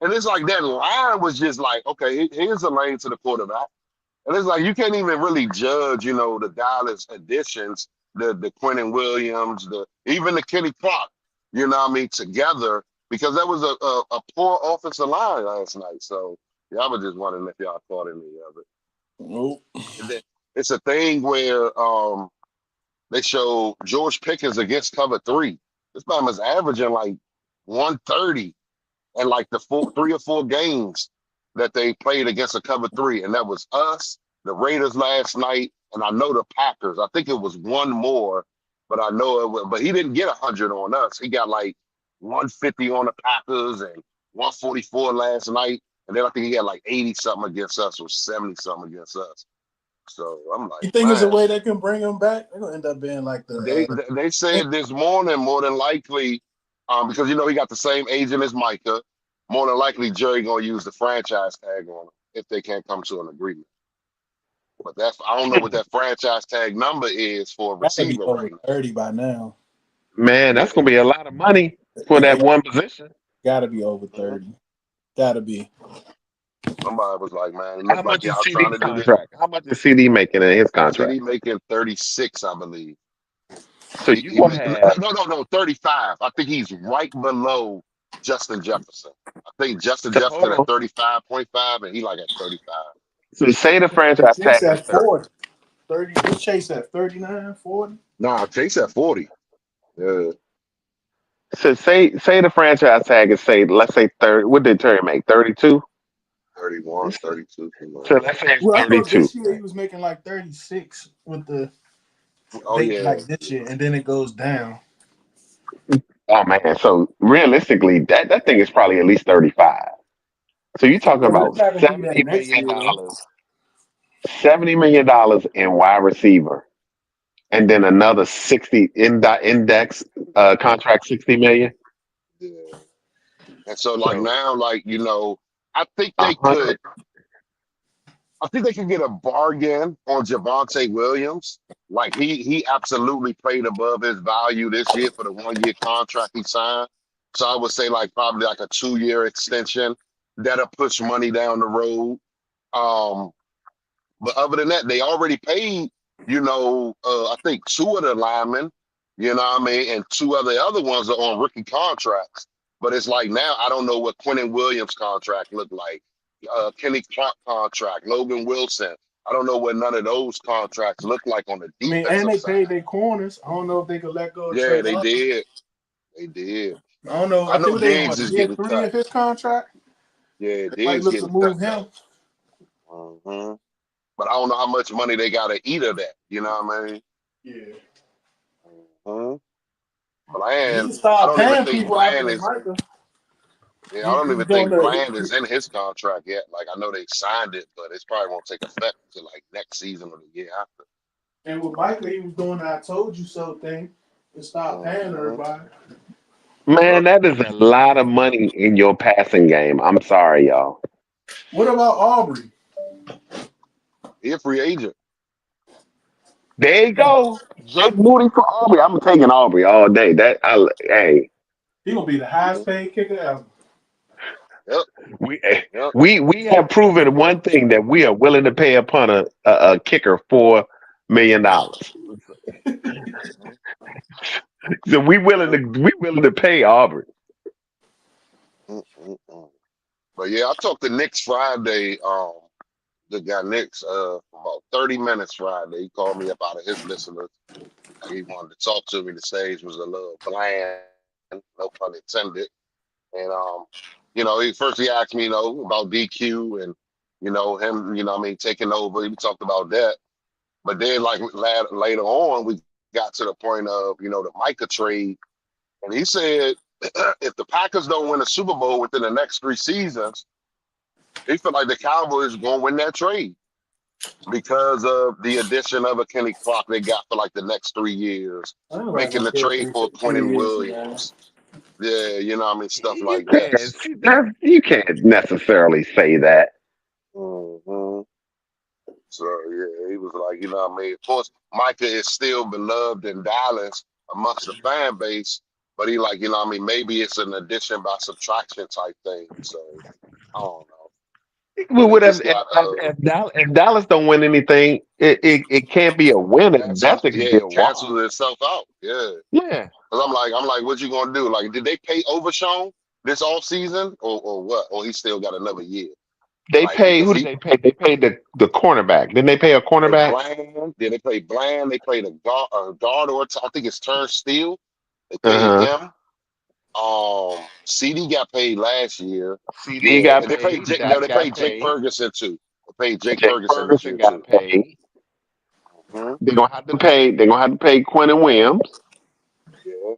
And it's like that line was just like, okay, here's a lane to the quarterback. And it's like you can't even really judge, the Dallas additions, the Quentin Williams, even the Kenny Clark, together because that was a poor offensive line last night. So yeah, I was just wondering if y'all thought any of it. Nope. And then it's a thing where they show George Pickens against cover 3. This man was averaging like 130 and like the 3 or 4 games that they played against a cover 3, and that was us, the Raiders last night, and I know the Packers. I think it was one more, but I know it was, but he didn't get 100 on us. He got like 150 on the Packers and 144 last night, and then I think he had like 80 something against us or 70 something against us. So I'm You like, think it's a man, way they can bring him back? They're gonna end up being like they the they said this morning more than likely, because he got the same agent as Micah. More than likely, Jerry gonna use the franchise tag on him if they can't come to an agreement. But I don't know what that franchise tag number is for a gotta be receiver over right now. 30 by now. Man, Yeah, that's gonna be a lot of money for Yeah, that one position. gotta be over mhm. 30. Gotta be. Somebody was like, "Man, it How looked like much is y'all trying CD to do this." contract? How much is CD making in his CD contract? making 36, I believe. So you He gonna making have no 35. I think he's right below Justin Jefferson. I think Justin so Jefferson hold at on. 35.5, and he like at 35. So say the franchise Chase tag is at 30. 40. 30. What's Chase at 39, 40? Nah, Chase at 40. Yeah, So say the franchise tag is say let's say 30. What did Terry make? 32. 31, 32. Something like So that. let's say it's Well, I thought 32. this year he was making like 36 with the Oh they yeah, like this year, and then it goes down. Oh man. So realistically, that thing is probably at least 35. So you're talking Well, about it's not gonna be that next year though. $70 million in wide receiver, and then another 60 index contract 60 million. yeah. And so like So now, like I think a they hundred. could. I think they could get a bargain on Javante Williams. Like he absolutely played above his value this year for the 1 year contract he signed. So I would say like probably like a 2 year extension that'll push money down the road. Um, but other than that, they already paid, I think 2 of the linemen, you know what I mean, and 2 of the other ones are on rookie contracts. But it's like now I don't know what Quentin Williams contract looked like, Kenny Clark contract, Logan Wilson. I don't know what none of those contracts look like on the I mean, and defensive they side. paid their corners. I don't know if they could let go of Yeah, Trey they Lance. did. They did. I don't know. I I know think they in Diggs what is year getting 3 cut. of his contract. Yeah, They might Diggs look to getting cut move him. though. But I don't know how much money they got to eat of that. You know what I mean? Yeah. Mhm. But He I can start don't even paying think people after Bland the is. Michael. Yeah, I don't He's even doing think the Bland is in his contract yet. Like I know they signed it, but it probably won't take effect until like next season or the year after. and with Michael, he was doing the "I told you so" thing to stop paying Mhm. everybody. Yep. Man, that is a lot of money in your passing game. I'm sorry, y'all. What about Aubrey? He a free agent. There you go. Jake Moody for Aubrey. I'm taking Aubrey all day. Hey, He gonna be the highest Mhm. paid kicker ever. Yep. we Yep. we have proven one thing that we are willing to pay upon a kicker $4 million. Mhm. So Yep. we willing to pay Aubrey. Mm-mm-mm. But yeah, I talked to Nick's Friday. The guy Nick's for about 30 minutes Friday. He called me up out of his listeners. He wanted to talk to me. The stage was a little bland, no pun intended. And he asked me, about DQ and him, taking over. He talked about that. But then like later on, we got to the point of, the Micah trade. And he said if the Packers don't win a Super Bowl within the next 3 seasons, he felt like the Cowboys going to win that trade because of the addition of a Kenny Clark they got for like the next 3 years, making the trade for Quentin Williams. Yeah, stuff like that. You can't necessarily say that. hmm So yeah, he was like, Of course, Micah is still beloved in Dallas amongst the fan base, but he like, maybe it's an addition by subtraction type thing. So I don't know. We would They have just got if Dallas don't win anything, it can't be a win. At best, it can be it a canceled loss. itself out. Yeah. Yeah, Cause I'm like, what you gonna do? Like, did they pay Overshown this off season or what? Or he still got another year? they Like paid. because Who did they pay? They paid the cornerback. Didn't they pay a they cornerback? Bland, then they played Bland, they played a guard or I think it's Turnstile. They paid Uh huh. him. CD got paid last year. CD Yeah, got and they paid paid. Jake. No, Dak they got paid Jake paid. Ferguson too. They paid Jake Jake Ferguson this Ferguson year got too. paid. hmm They're gonna have to pay. They're gonna have to pay Quentin Williams. Yeah.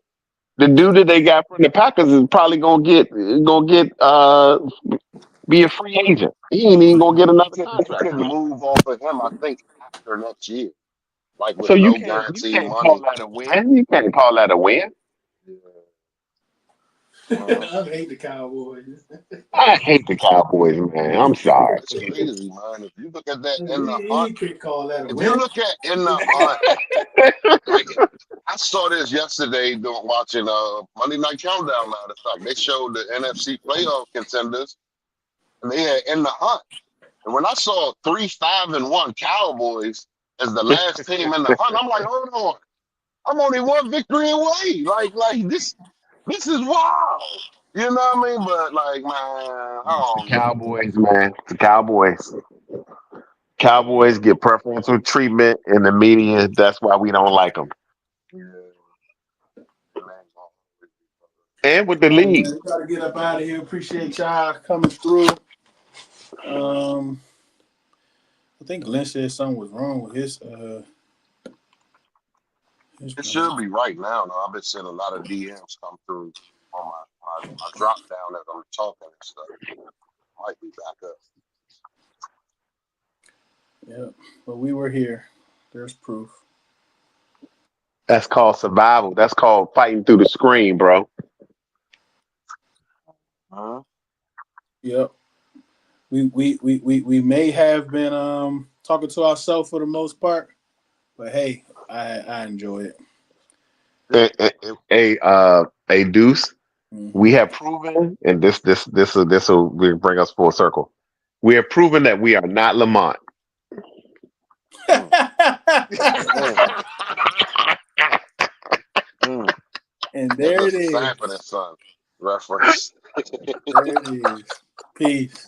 The dude that they got from the Packers is probably gonna get be a free agent. He ain't even gonna get another They contract. can move off of him, I think, after next year, like So with no guaranteed call money. that a win. You can't call that a win. Yeah. I hate the Cowboys. I hate the Cowboys, man. I'm sorry. It's crazy, man. If you look at that in the hunt, You can't call that a if you win. look at in the hunt, like I saw this yesterday watching Monday Night Countdown. Matter of fact, they showed the NFC playoff contenders, and they had in the hunt. And when I saw 3-5-1 Cowboys as the last team in the hunt, I'm like, hold on, I'm only one victory away. Like this is wild. You know what I mean? But like, man, I It's the don't know. Cowboys, man. It's the Cowboys. Cowboys get preferential treatment in the media. That's why we don't like them. Yeah. And with the All right, league. man, we gotta get up out of here. Appreciate y'all coming through. I think Glenn said something was wrong with his It should be right now. Though. I've been seeing a lot of DMs come through on my drop down as I'm talking and stuff. Might be back up. Yeah, but we were here. There's proof. That's called survival. That's called fighting through the screen, bro. Huh? Yep. We may have been talking to ourselves for the most part, but hey, I enjoy it. A Deuce. Mm-hmm. We have proven, and this will bring us full circle. We have proven that we are not Lamont. And there it is. Sanford and Son reference. There it is. Peace.